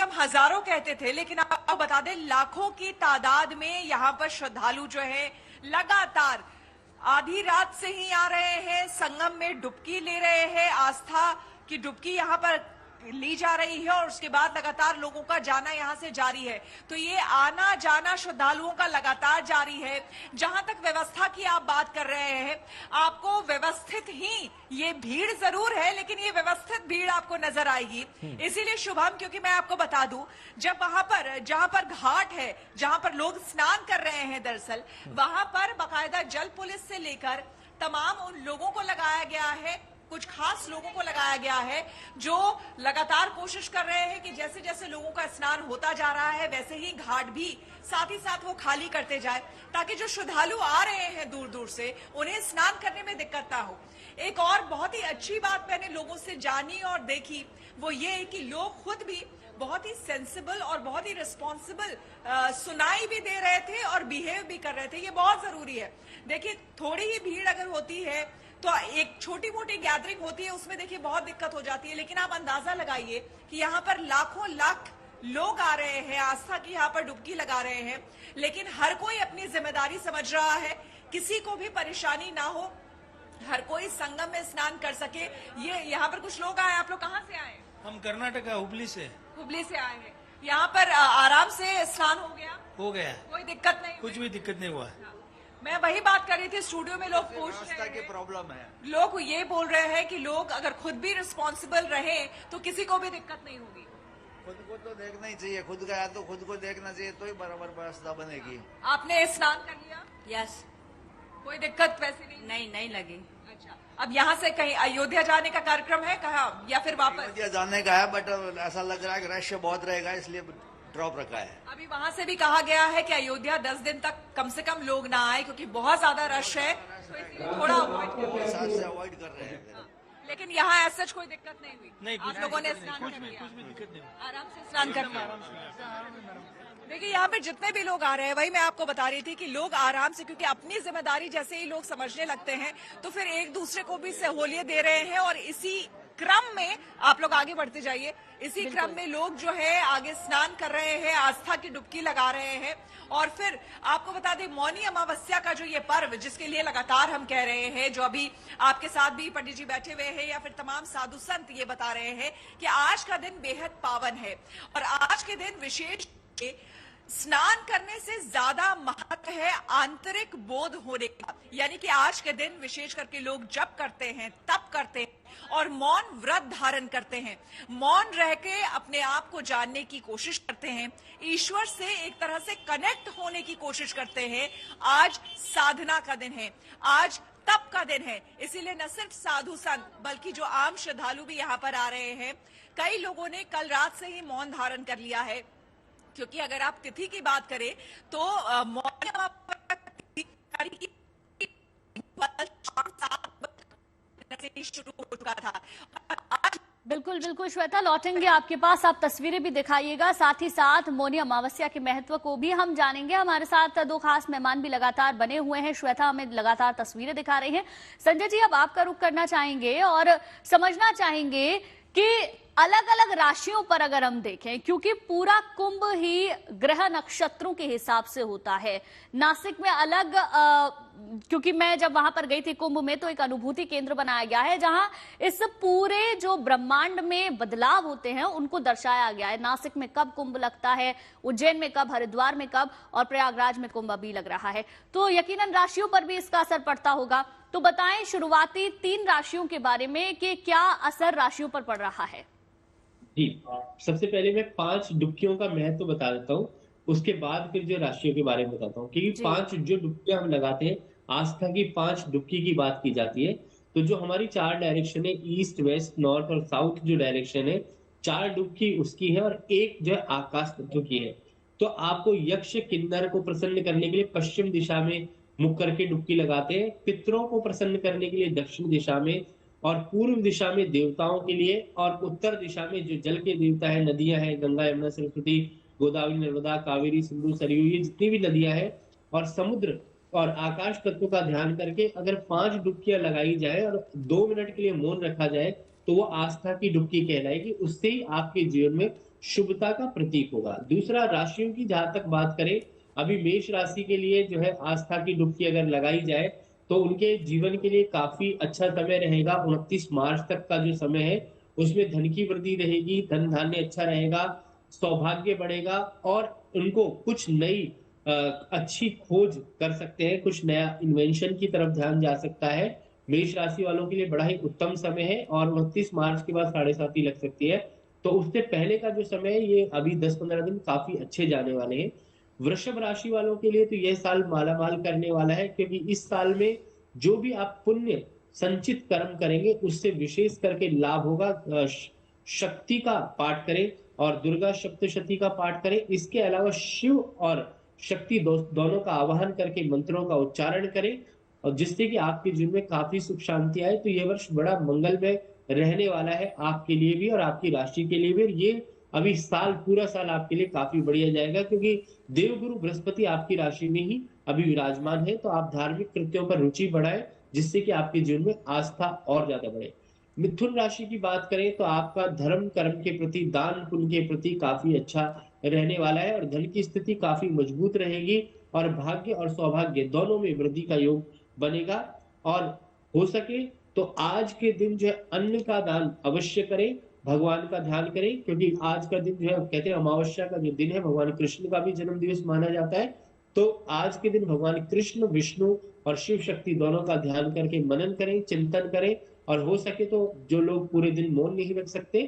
हम हजारों कहते थे, लेकिन आपको बता दें लाखों की तादाद में यहाँ पर श्रद्धालु जो है लगातार आधी रात से ही आ रहे हैं, संगम में डुबकी ले रहे हैं। आस्था की डुबकी यहाँ पर ली जा रही है और उसके बाद लगातार लोगों का जाना यहां से जारी है। तो ये आना जाना श्रद्धालुओं का लगातार जारी है। जहां तक व्यवस्था की आप बात कर रहे हैं, आपको व्यवस्थित ही ये भीड़ जरूर है, लेकिन ये व्यवस्थित भीड़ आपको नजर आएगी। इसीलिए शुभम, क्योंकि मैं आपको बता दूं, जब वहां पर जहां पर घाट है, जहां पर लोग स्नान कर रहे हैं, दरअसल वहां पर बाकायदा जल पुलिस से लेकर तमाम उन लोगों को लगाया गया है कुछ खास लोगों को लगाया गया है जो लगातार कोशिश कर रहे हैं कि जैसे जैसे लोगों का स्नान होता जा रहा है वैसे ही घाट भी साथ ही साथ वो खाली करते जाए, ताकि जो श्रद्धालु आ रहे हैं दूर दूर से उन्हें स्नान करने में दिक्कत ना हो। एक और बहुत ही अच्छी बात मैंने लोगों से जानी और देखी, वो ये है कि लोग खुद भी बहुत ही सेंसिबल और बहुत ही रिस्पॉन्सिबल सुनाई भी दे रहे थे और बिहेव भी कर रहे थे। ये बहुत जरूरी है। देखिए, थोड़ी ही भीड़ अगर होती है तो एक छोटी मोटी गैदरिंग होती है, उसमें देखिए बहुत दिक्कत हो जाती है, लेकिन आप अंदाजा लगाइए कि यहाँ पर लाखों लाख लोग आ रहे हैं, आस्था की यहाँ पर डुबकी लगा रहे हैं, लेकिन हर कोई अपनी जिम्मेदारी समझ रहा है, किसी को भी परेशानी ना हो, हर कोई संगम में स्नान कर सके। ये यहाँ पर कुछ लोग आए। आप लोग कहाँ से आए? हम कर्नाटक हुबली से आए हैं। यहाँ पर आराम से स्नान हो गया? कोई दिक्कत नहीं? कुछ भी दिक्कत नहीं हुआ। मैं वही बात कर रही थी, स्टूडियो में लोग पूछ रहे हैं, प्रॉब्लम है। लोग ये बोल रहे हैं कि लोग अगर खुद भी रिस्पॉन्सिबल रहे तो किसी को भी दिक्कत नहीं होगी। खुद को तो देखना ही चाहिए, खुद गया तो खुद को देखना चाहिए, तो ही बराबर व्यवस्था बनेगी। आपने स्नान कर लिया? यस। कोई दिक्कत वैसे नहीं लगी। अच्छा, अब यहाँ से कहीं अयोध्या जाने का कार्यक्रम है कहा या फिर वापस? अयोध्या जाने का है, बट ऐसा लग रहा है कि रश बहुत रहेगा, इसलिए ड्रॉप रखा है। अभी वहां से भी कहा गया है कि अयोध्या 10 दिन तक कम से कम लोग ना आए, क्योंकि बहुत ज्यादा रश है, तो इसलिए थोड़ा अवॉइड कर रहे हैं। लेकिन यहाँ ऐसा कोई दिक्कत नहीं हुई? नहीं, आप लोगों ने स्नान कर लिया? कुछ भी दिक्कत नहीं, आराम से स्नान कर लिया। देखिए, यहाँ पे जितने भी लोग आ रहे हैं, वही मैं आपको बता रही थी कि लोग आराम से, क्योंकि अपनी जिम्मेदारी जैसे ही लोग समझने लगते हैं तो फिर एक दूसरे को भी सहूलियत दे रहे हैं, और इसी क्रम में आप लोग आगे बढ़ते जाइए। इसी क्रम में लोग जो है आगे स्नान कर रहे हैं, आस्था की डुबकी लगा रहे हैं। और फिर आपको बता दें, मौनी अमावस्या का जो ये पर्व, जिसके लिए लगातार हम कह रहे हैं, जो अभी आपके साथ भी पंडित जी बैठे हुए हैं या फिर तमाम साधु संत ये बता रहे हैं कि आज का दिन बेहद पावन है, और आज के दिन विशेष स्नान करने से ज्यादा महत्व है आंतरिक बोध होने का। यानी कि आज के दिन विशेष करके लोग जप करते हैं, तप करते हैं और मौन व्रत धारण करते हैं। मौन रह के अपने आप को जानने की कोशिश करते हैं, ईश्वर से एक तरह से कनेक्ट होने की कोशिश करते हैं। आज साधना का दिन है, आज तप का दिन है, इसीलिए न सिर्फ साधु संत बल्कि जो आम श्रद्धालु भी यहाँ पर आ रहे हैं। कई लोगों ने कल रात से ही मौन धारण कर लिया है, क्योंकि अगर आप तिथि की बात करें तो शुरू हो चुका था। बिल्कुल बिल्कुल श्वेता, लौटेंगे आपके पास, आप तस्वीरें भी दिखाइएगा, साथ ही साथ मौनी अमावस्या के महत्व को भी हम जानेंगे। हमारे साथ दो खास मेहमान भी लगातार बने हुए हैं। श्वेता हमें लगातार तस्वीरें दिखा रही हैं। संजय जी, अब आपका रुख करना चाहेंगे और समझना चाहेंगे कि अलग अलग राशियों पर अगर हम देखें, क्योंकि पूरा कुंभ ही ग्रह नक्षत्रों के हिसाब से होता है। नासिक में अलग, क्योंकि मैं जब वहां पर गई थी कुंभ में, तो एक अनुभूति केंद्र बनाया गया है जहां इस पूरे जो ब्रह्मांड में बदलाव होते हैं उनको दर्शाया गया है। नासिक में कब कुंभ लगता है, उज्जैन में कब, हरिद्वार में कब, और प्रयागराज में कुंभ अभी लग रहा है, तो यकीनन राशियों पर भी इसका असर पड़ता होगा। तो बताएं शुरुआती 3 राशियों के बारे में कि क्या असर राशियों पर पड़ रहा है। जी, सबसे पहले मैं 5 डुबकियों का महत्व बता देता हूँ, उसके बाद फिर जो राशियों के बारे में बताता हूँ। क्योंकि 5 जो डुबकियां हम लगाते हैं, आस्था की 5 डुबकी की बात की जाती है, तो जो हमारी 4 डायरेक्शन है, ईस्ट, वेस्ट, नॉर्थ और साउथ जो डायरेक्शन है, 4 डुबकी उसकी है और एक जो है आकाश तत्व की है। तो आपको यक्ष किन्नर को प्रसन्न करने के लिए पश्चिम दिशा में मुख करके डुबकी लगाते हैं, पितरों को प्रसन्न करने के लिए दक्षिण दिशा में, और पूर्व दिशा में देवताओं के लिए, और उत्तर दिशा में जो जल के देवता है, नदियां हैं, गंगा, यमुना, सरस्वती, गोदावरी, नर्मदा, कावेरी, सिंधु, सरयू, ये जितनी भी नदियां हैं, और समुद्र और आकाश तत्व का ध्यान करके अगर 5 डुबकियां लगाई जाए और 2 मिनट के लिए मौन रखा जाए तो वो आस्था की डुबकी कहलाएगी। उससे ही आपके जीवन में शुभता का प्रतीक होगा। दूसरा, राशियों की जहां तक बात करें, अभी मेष राशि के लिए जो है आस्था की डुबकी अगर लगाई जाए तो उनके जीवन के लिए काफी अच्छा समय रहेगा। 29 मार्च तक का जो समय है उसमें धन की वृद्धि रहेगी, धन धान्य अच्छा रहेगा, सौभाग्य बढ़ेगा, और उनको कुछ नई अच्छी खोज कर सकते हैं, कुछ नया इन्वेंशन की तरफ ध्यान जा सकता है। मेष राशि वालों के लिए बड़ा ही उत्तम समय है, और 29 मार्च के बाद 7.5 लग सकती है, तो उससे पहले का जो समय है ये अभी 10-15 दिन काफी अच्छे जाने वाले हैं। वृषभ राशि वालों के लिए तो यह साल मालामाल करने वाला है, क्योंकि इस साल में जो भी आप पुण्य संचित कर्म करेंगे उससे विशेष करके लाभ होगा। शक्ति का पाठ करें और दुर्गा सप्तशती का पाठ करें। इसके अलावा शिव और शक्ति दोनों का आवाहन करके मंत्रों का उच्चारण करें और जिससे कि आपके जीवन में काफी सुख शांति आए। तो यह वर्ष बड़ा मंगलमय रहने वाला है आपके लिए भी और आपकी राशि के लिए भी। ये अभी पूरा साल आपके लिए काफी बढ़िया जाएगा क्योंकि देवगुरु बृहस्पति आपकी राशि में ही अभी विराजमान है। तो आप धार्मिक कृत्यों पर रुचि बढ़ाएं जिससे कि आपके जीवन में आस्था और ज्यादा बढ़े। मिथुन राशि की बात करें तो आपका धर्म कर्म के प्रति, दान पुण्य के प्रति काफी अच्छा रहने वाला है और धन की स्थिति काफी मजबूत रहेगी और भाग्य और सौभाग्य दोनों में वृद्धि का योग बनेगा। और हो सके तो आज के दिन जो है अन्न का दान अवश्य करें, भगवान का ध्यान करें क्योंकि आज का दिन जो है कहते हैं अमावस्या का जो दिन है भगवान कृष्ण का भी जन्म दिवस माना जाता है। तो आज के दिन भगवान कृष्ण, विष्णु और शिव शक्ति दोनों का ध्यान करके मनन करें, चिंतन करें और हो सके तो जो लोग पूरे दिन मौन नहीं रख सकते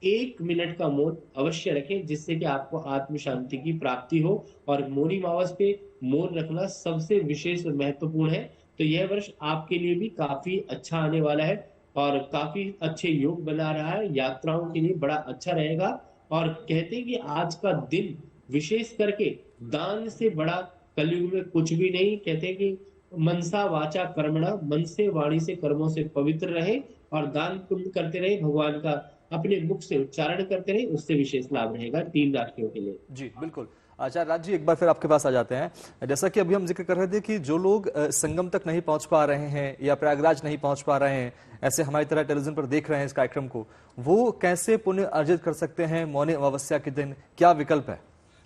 1 मिनट का मौन अवश्य रखें जिससे कि आपको आत्म शांति की प्राप्ति हो। और मौनी मावस पे मौन रखना सबसे विशेष और महत्वपूर्ण है। तो यह वर्ष आपके लिए भी काफी अच्छा आने वाला है और काफी अच्छे योग बना रहा है। यात्राओं के लिए बड़ा अच्छा रहेगा और कहते हैं कि आज का दिन विशेष करके दान से बड़ा कलयुग में कुछ भी नहीं। कहते हैं कि मनसा वाचा कर्मणा, मन से वाणी से कर्मों से पवित्र रहे और दान पुण्य करते रहे, भगवान का अपने मुख से उच्चारण करते रहे, उससे विशेष लाभ रहेगा 3 राशियों के लिए। जी बिल्कुल। आचार्य राज जी, एक बार फिर आपके पास आ जाते हैं। जैसा कि अभी हम जिक्र कर रहे थे कि जो लोग संगम तक नहीं पहुंच पा रहे हैं या प्रयागराज नहीं पहुंच पा रहे हैं, ऐसे हमारी तरह टेलीविजन पर देख रहे हैं इस कार्यक्रम को, वो कैसे पुण्य अर्जित कर सकते हैं मौनी अमावस्या के दिन? क्या विकल्प है?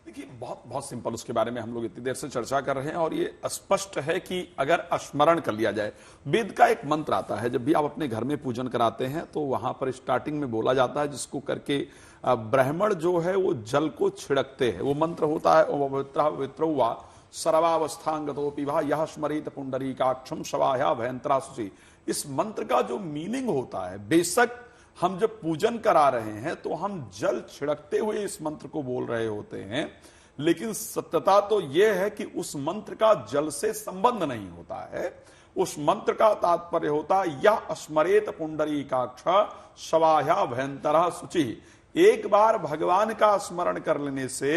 देखिए, बहुत सिंपल, उसके बारे में हम लोग इतनी देर से चर्चा कर रहे हैं और ये स्पष्ट है कि अगर स्मरण कर लिया जाए, वेद का एक मंत्र आता है जब भी आप अपने घर में पूजन कराते हैं तो वहां पर स्टार्टिंग में बोला जाता है जिसको करके ब्राह्मण जो है वो जल को छिड़कते हैं। वो मंत्र होता है सर्वावस्थांगतोपि वा यह स्मरेत पुंडरीकाक्षं शवाया भयंतरा सुचि। इस मंत्र का जो मीनिंग होता है, बेशक हम जब पूजन करा रहे हैं तो हम जल छिड़कते हुए इस मंत्र को बोल रहे होते हैं, लेकिन सत्यता तो यह है कि उस मंत्र का जल से संबंध नहीं होता है। उस मंत्र का तात्पर्य होता है यह स्मरेत पुंडरीकाक्ष शवाया भयंतरा शुचि। एक बार भगवान का स्मरण कर लेने से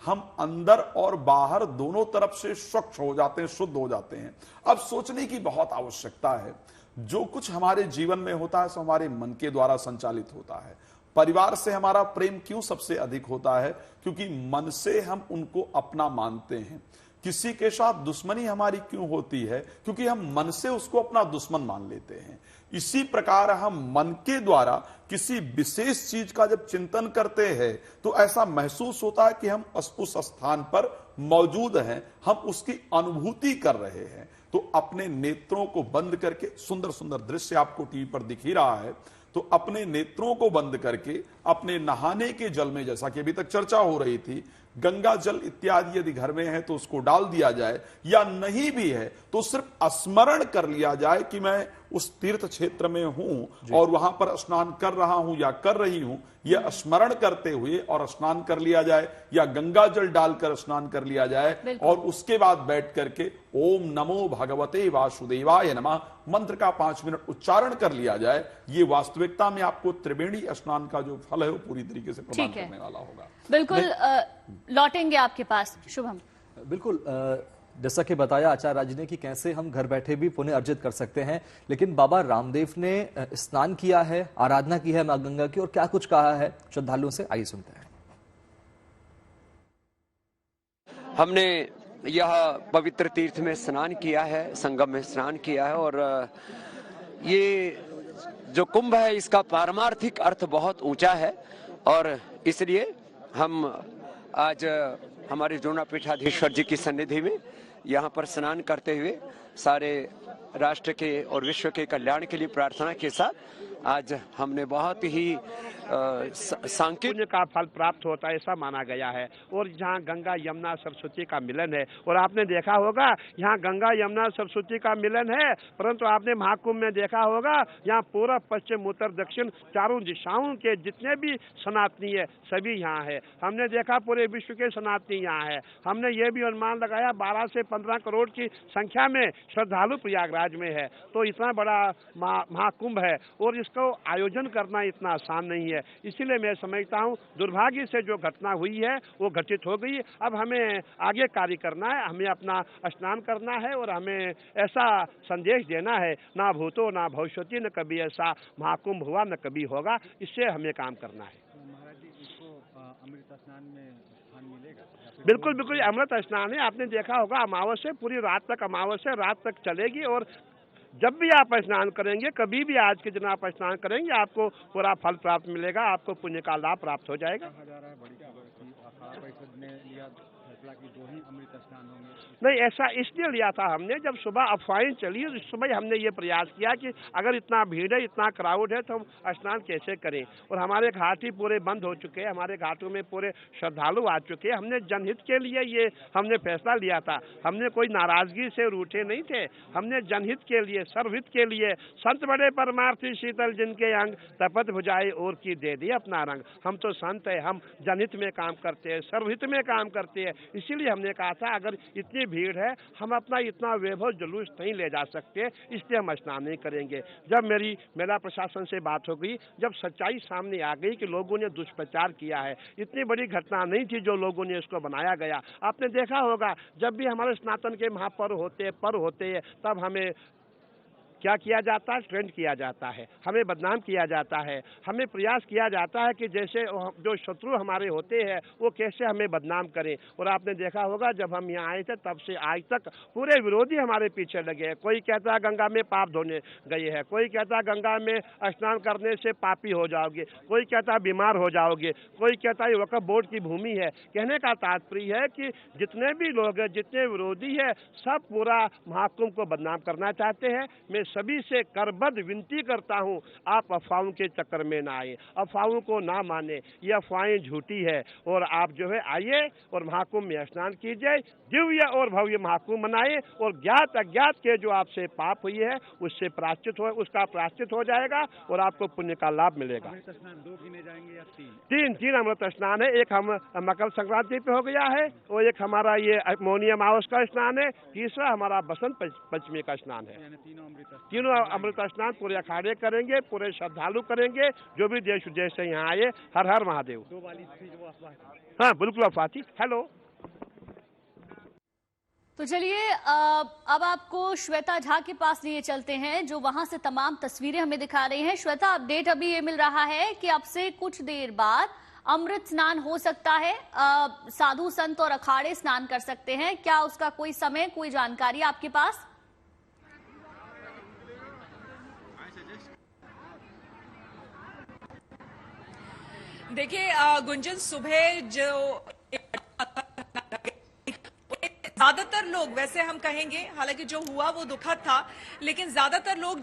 हम अंदर और बाहर दोनों तरफ से स्वच्छ हो जाते हैं, शुद्ध हो जाते हैं। अब सोचने की बहुत आवश्यकता है, जो कुछ हमारे जीवन में होता है सो हमारे मन के द्वारा संचालित होता है। परिवार से हमारा प्रेम क्यों सबसे अधिक होता है? क्योंकि मन से हम उनको अपना मानते हैं। किसी के साथ दुश्मनी हमारी क्यों होती है? क्योंकि हम मन से उसको अपना दुश्मन मान लेते हैं। इसी प्रकार हम मन के द्वारा किसी विशेष चीज का जब चिंतन करते हैं तो ऐसा महसूस होता है कि हम उस स्थान पर मौजूद हैं, हम उसकी अनुभूति कर रहे हैं। तो अपने नेत्रों को बंद करके, सुंदर सुंदर दृश्य आपको टीवी पर दिख ही रहा है, तो अपने नेत्रों को बंद करके अपने नहाने के जल में, जैसा कि अभी तक चर्चा हो रही थी, गंगा जल इत्यादि यदि घर में है तो उसको डाल दिया जाए, या नहीं भी है तो सिर्फ स्मरण कर लिया जाए कि मैं उस तीर्थ क्षेत्र में हूं और वहां पर स्नान कर रहा हूं या कर रही हूं। यह स्मरण करते हुए और स्नान कर लिया जाए या गंगा जल डालकर स्नान कर लिया जाए और उसके बाद बैठ करके ओम नमो भगवते वासुदेवाय नमः मंत्र का 5 मिनट उच्चारण कर लिया जाए। ये वास्तविकता में आपको त्रिवेणी स्नान का जो फल है वो पूरी तरीके से प्रदान करने वाला होगा। बिल्कुल लौटेंगे आपके पास शुभम। बिल्कुल, जैसा कि बताया आचार्य राज ने कि कैसे हम घर बैठे भी पुण्य अर्जित कर सकते हैं, लेकिन बाबा रामदेव ने स्नान किया है, आराधना की है मां गंगा की, और क्या कुछ कहा है श्रद्धालुओं से, आइए सुनते हैं। हमने यह पवित्र तीर्थ में स्नान किया है, संगम में स्नान किया है और ये जो कुंभ है इसका पारमार्थिक अर्थ बहुत ऊंचा है और इसलिए हम आज हमारे जोना पीठाधीश्वर जी की सन्निधि में यहाँ पर स्नान करते हुए सारे राष्ट्र के और विश्व के कल्याण के लिए प्रार्थना के साथ आज हमने बहुत ही पुण्य का फल प्राप्त होता है ऐसा माना गया है। और जहाँ गंगा यमुना सरस्वती का मिलन है, और आपने देखा होगा यहाँ गंगा यमुना सरस्वती का मिलन है, परंतु आपने महाकुंभ में देखा होगा यहाँ पूर्व पश्चिम उत्तर दक्षिण चारों दिशाओं के जितने भी सनातनी है सभी यहाँ है। हमने देखा पूरे विश्व के सनातनी यहाँ है। हमने ये भी अनुमान लगाया 12 से 15 करोड़ की संख्या में श्रद्धालु प्रयागराज में है। तो इतना बड़ा महाकुंभ है और इसको आयोजन करना इतना आसान नहीं है। इसीलिए मैं समझता हूँ दुर्भाग्य से जो घटना हुई है वो घटित हो गई। अब हमें आगे कार्य करना है, हमें अपना स्नान करना है और हमें ऐसा संदेश देना है, ना भूतो ना भविष्यति, न कभी ऐसा महाकुंभ हुआ न कभी होगा। इससे हमें काम करना है। महाराज जी, इसको अमृत स्नान में स्थान मिलेगा? बिल्कुल बिल्कुल, अमृत स्नान है। आपने देखा होगा अमावस्या पूरी रात तक, अमावस्या रात तक चलेगी और जब भी आप स्नान करेंगे, कभी भी आज के दिन आप स्नान करेंगे, आपको पूरा फल प्राप्त मिलेगा, आपको पुण्य का लाभ प्राप्त हो जाएगा। कहा जा रहा है बड़ी खबर की अखाड़ा परिषद ने लिया फैसला कि 2 ही अमृत स्नान होंगे। नहीं, ऐसा इसलिए लिया था हमने, जब सुबह अफवाहें चली उस समय हमने ये प्रयास किया कि अगर इतना भीड़ है, इतना क्राउड है तो हम स्नान कैसे करें। और हमारे घाट ही पूरे बंद हो चुके हैं, हमारे घाटों में पूरे श्रद्धालु आ चुके हैं। हमने जनहित के लिए ये हमने फैसला लिया था, हमने कोई नाराजगी से रूठे नहीं थे, हमने जनहित के लिए, सर्वहित के लिए। संत बड़े परमार्थी शीतल जिनके अंग, तपत भुजाए और की दे दिए अपना रंग। हम तो संत है, हम जनहित में काम करते हैं, सर्वहित में काम करते हैं। इसीलिए हमने कहा था अगर इतनी भीड़ है, हम अपना इतना वैभव जुलूस नहीं ले जा सकते, इसलिए हम स्नान नहीं करेंगे। जब मेरी मेला प्रशासन से बात हो गई, जब सच्चाई सामने आ गई कि लोगों ने दुष्प्रचार किया है, इतनी बड़ी घटना नहीं थी जो लोगों ने इसको बनाया गया। आपने देखा होगा जब भी हमारे सनातन के महापर्व होते हैं तब हमें क्या किया जाता है, ट्रेंड किया जाता है, हमें बदनाम किया जाता है, हमें प्रयास किया जाता है कि जैसे जो शत्रु हमारे होते हैं वो कैसे हमें बदनाम करें। और आपने देखा होगा जब हम यहाँ आए थे तब से आज तक पूरे विरोधी हमारे पीछे लगे हैं। कोई कहता है गंगा में पाप धोने गए हैं, कोई कहता है गंगा में स्नान करने से पापी हो जाओगे, कोई कहता है बीमार हो जाओगे, कोई कहता है वक्फ बोर्ड की भूमि है। कहने का तात्पर्य है कि जितने भी लोग हैं, जितने विरोधी है, सब पूरा महाकुंभ को बदनाम करना चाहते हैं। मैं सभी से करबद्ध विनती करता हूं, आप अफवाहों के चक्कर में ना आए, अफवाहों को ना माने, ये अफवाहें झूठी है। और आप जो है आइए और महाकुंभ में स्नान कीजिए, दिव्य और भव्य महाकुंभ मनाए और ज्ञात अज्ञात के जो आपसे पाप हुई है उससे उसका प्रायश्चित हो जाएगा और आपको पुण्य का लाभ मिलेगा। अमृत स्नान 2 गिने जाएंगे या 3? 3 अमृत स्नान है। एक हम मकर संक्रांति पे हो गया है और एक हमारा ये मौनी अमावस का स्नान है, तीसरा हमारा बसंत पंचमी का स्नान है। तीनों अमृत स्नान पूरे अखाड़े करेंगे, पूरे श्रद्धालु करेंगे, जो भी देश विदेश से यहाँ आए। हर हर महादेव। 2 वाली थी जो अफवाह थी। हाँ बिल्कुल अफवाह थी। हेलो, तो चलिए अब आपको श्वेता झा के पास लिए चलते हैं जो वहां से तमाम तस्वीरें हमें दिखा रही हैं। श्वेता, अपडेट अभी ये मिल रहा है कि अब से कुछ देर बाद अमृत स्नान हो सकता है, साधु संत और अखाड़े स्नान कर सकते हैं। क्या उसका कोई समय, कोई जानकारी आपके पास? देखिए गुंजन, सुबह जो ज्यादातर लोग, वैसे हम कहेंगे हालांकि जो हुआ वो दुखद था, लेकिन ज्यादातर लोग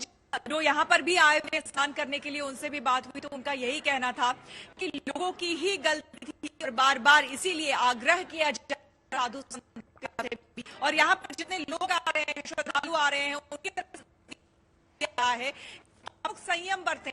जो यहाँ पर भी आए हुए स्नान करने के लिए, उनसे भी बात हुई तो उनका यही कहना था कि लोगों की ही गलती थी और बार बार इसीलिए आग्रह किया साधु संत। और यहाँ पर जितने लोग आ रहे हैं, श्रद्धालु आ रहे हैं, उनकी तरफ है संयम बरतें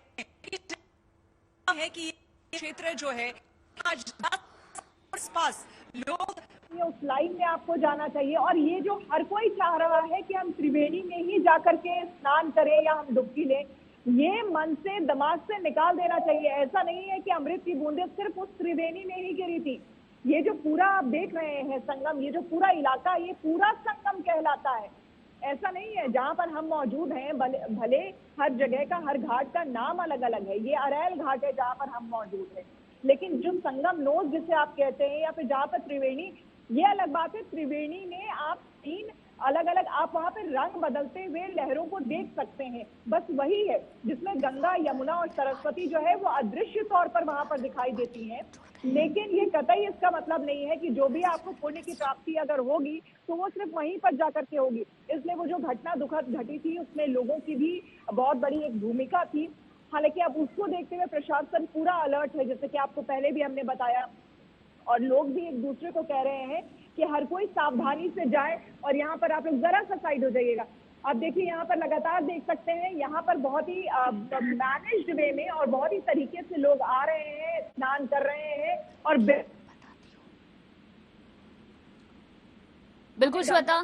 है कि क्षेत्र जो है आस-पास लोग उस लाइन में आपको जाना चाहिए। और ये जो हर कोई चाह रहा है कि हम त्रिवेणी में ही जाकर के स्नान करें या हम डुबकी लें, ये मन से, दिमाग से निकाल देना चाहिए। ऐसा नहीं है कि अमृत की बूंदें सिर्फ उस त्रिवेणी में ही गिरी थी। ये जो पूरा आप देख रहे हैं संगम, ये जो पूरा इलाका, ये पूरा संगम कहलाता है। ऐसा नहीं है जहाँ पर हम मौजूद हैं, भले हर जगह का, हर घाट का नाम अलग अलग है। ये अरैल घाट है जहाँ पर हम मौजूद हैं, लेकिन जो संगम नोद जिसे आप कहते हैं या फिर जहाँ पर त्रिवेणी, ये अलग बात है। त्रिवेणी में आप 3 अलग अलग, आप वहाँ पे रंग बदलते हुए लहरों को देख सकते हैं। बस वही है जिसमें गंगा, यमुना और सरस्वती जो है वो अदृश्य तौर पर वहाँ पर दिखाई देती हैं। लेकिन ये कतई इसका मतलब नहीं है कि जो भी आपको पुण्य की प्राप्ति अगर होगी तो वो सिर्फ वहीं पर जाकर के होगी। इसलिए वो जो घटना दुखद घटी थी उसमें लोगों की भी बहुत बड़ी एक भूमिका थी। हालांकि अब उसको देखते हुए प्रशासन पूरा अलर्ट है, जैसे कि आपको पहले भी हमने बताया, और लोग भी एक दूसरे को कह रहे हैं कि हर कोई सावधानी से जाए। और यहाँ पर आप लोग जरा सा साइड हो जाइएगा। अब देखिए यहाँ पर लगातार देख सकते हैं, यहाँ पर बहुत ही मैनेज्ड वे में और बहुत ही तरीके से लोग आ रहे हैं, स्नान कर रहे हैं। और बिल्कुल श्वेता,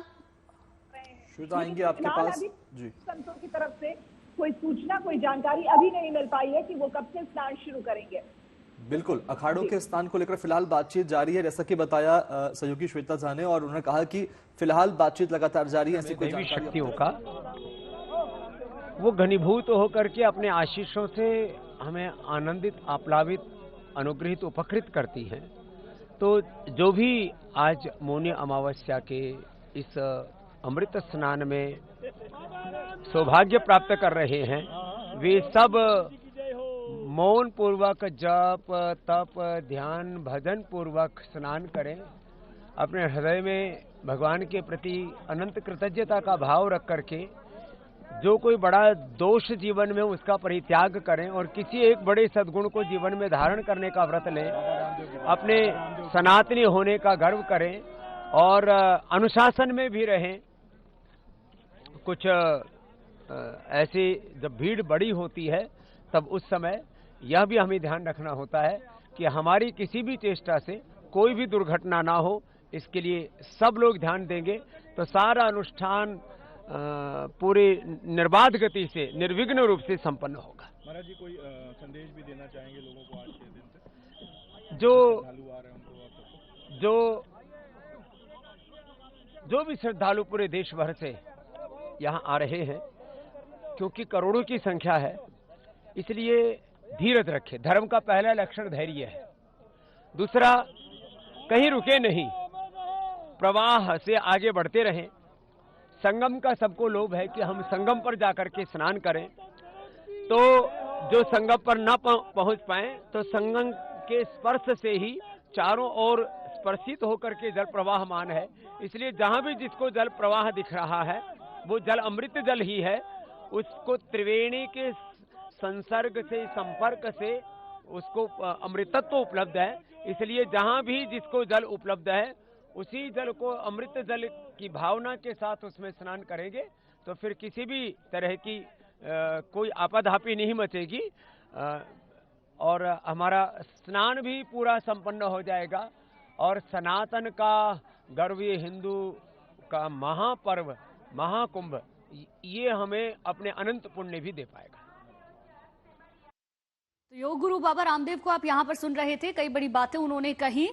श्वेता आएंगे आपके फिलहाल पास अभी जी। संतों की तरफ से कोई सूचना, कोई जानकारी अभी नहीं मिल पाई है कि वो कब से स्नान शुरू करेंगे। बिल्कुल, अखाड़ों के स्नान को लेकर फिलहाल बातचीत जारी है, जैसा कि बताया सहयोगी श्वेता झा ने, और उन्होंने कहा कि फिलहाल बातचीत लगातार जारी है। ऐसी कोई जानकारी शक्तियों का वो घनीभूत होकर के अपने आशीषों से हमें आनंदित, आप्लावित, अनुग्रहित, उपकृत करती हैं। तो जो भी आज मौनी अमावस्या के इस अमृत स्नान में सौभाग्य प्राप्त कर रहे हैं, वे सब मौन पूर्वक जप, तप, ध्यान, भजन पूर्वक स्नान करें। अपने हृदय में भगवान के प्रति अनंत कृतज्ञता का भाव रख करके जो कोई बड़ा दोष जीवन में उसका परित्याग करें और किसी एक बड़े सद्गुण को जीवन में धारण करने का व्रत लें। अपने सनातनी होने का गर्व करें और अनुशासन में भी रहें। कुछ ऐसी जब भीड़ बड़ी होती है तब उस समय यह भी हमें ध्यान रखना होता है कि हमारी किसी भी चेष्टा से कोई भी दुर्घटना ना हो। इसके लिए सब लोग ध्यान देंगे तो सारा अनुष्ठान पूरी निर्बाध गति से, निर्विघ्न रूप से संपन्न होगा। महाराज जी, कोई संदेश भी देना चाहेंगे लोगों को आज के दिन से? जो भी श्रद्धालु पूरे देश भर से यहाँ आ रहे हैं, क्योंकि करोड़ों की संख्या है, इसलिए धीरज रखें। धर्म का पहला लक्षण धैर्य है। दूसरा, कहीं रुके नहीं, प्रवाह से आगे बढ़ते रहें। संगम का सबको लोभ है कि हम संगम पर जाकर के स्नान करें, तो जो संगम पर न पहुंच पाए तो संगम के स्पर्श से ही चारों ओर स्पर्शित होकर के जल प्रवाहमान है। इसलिए जहां भी जिसको जल प्रवाह दिख रहा है वो जल अमृत जल ही है। उसको त्रिवेणी के संसर्ग से, संपर्क से उसको अमृतत्व उपलब्ध है। इसलिए जहां भी जिसको जल उपलब्ध है उसी जल को अमृत जल की भावना के साथ उसमें स्नान करेंगे तो फिर किसी भी तरह की कोई आपाधापी नहीं मचेगी और हमारा स्नान भी पूरा संपन्न हो जाएगा। और सनातन का गर्व, ये हिंदू का महापर्व, महाकुंभ, ये हमें अपने अनंत पुण्य भी दे पाएगा। तो योग गुरु बाबा रामदेव को आप यहाँ पर सुन रहे थे। कई बड़ी बातें उन्होंने कही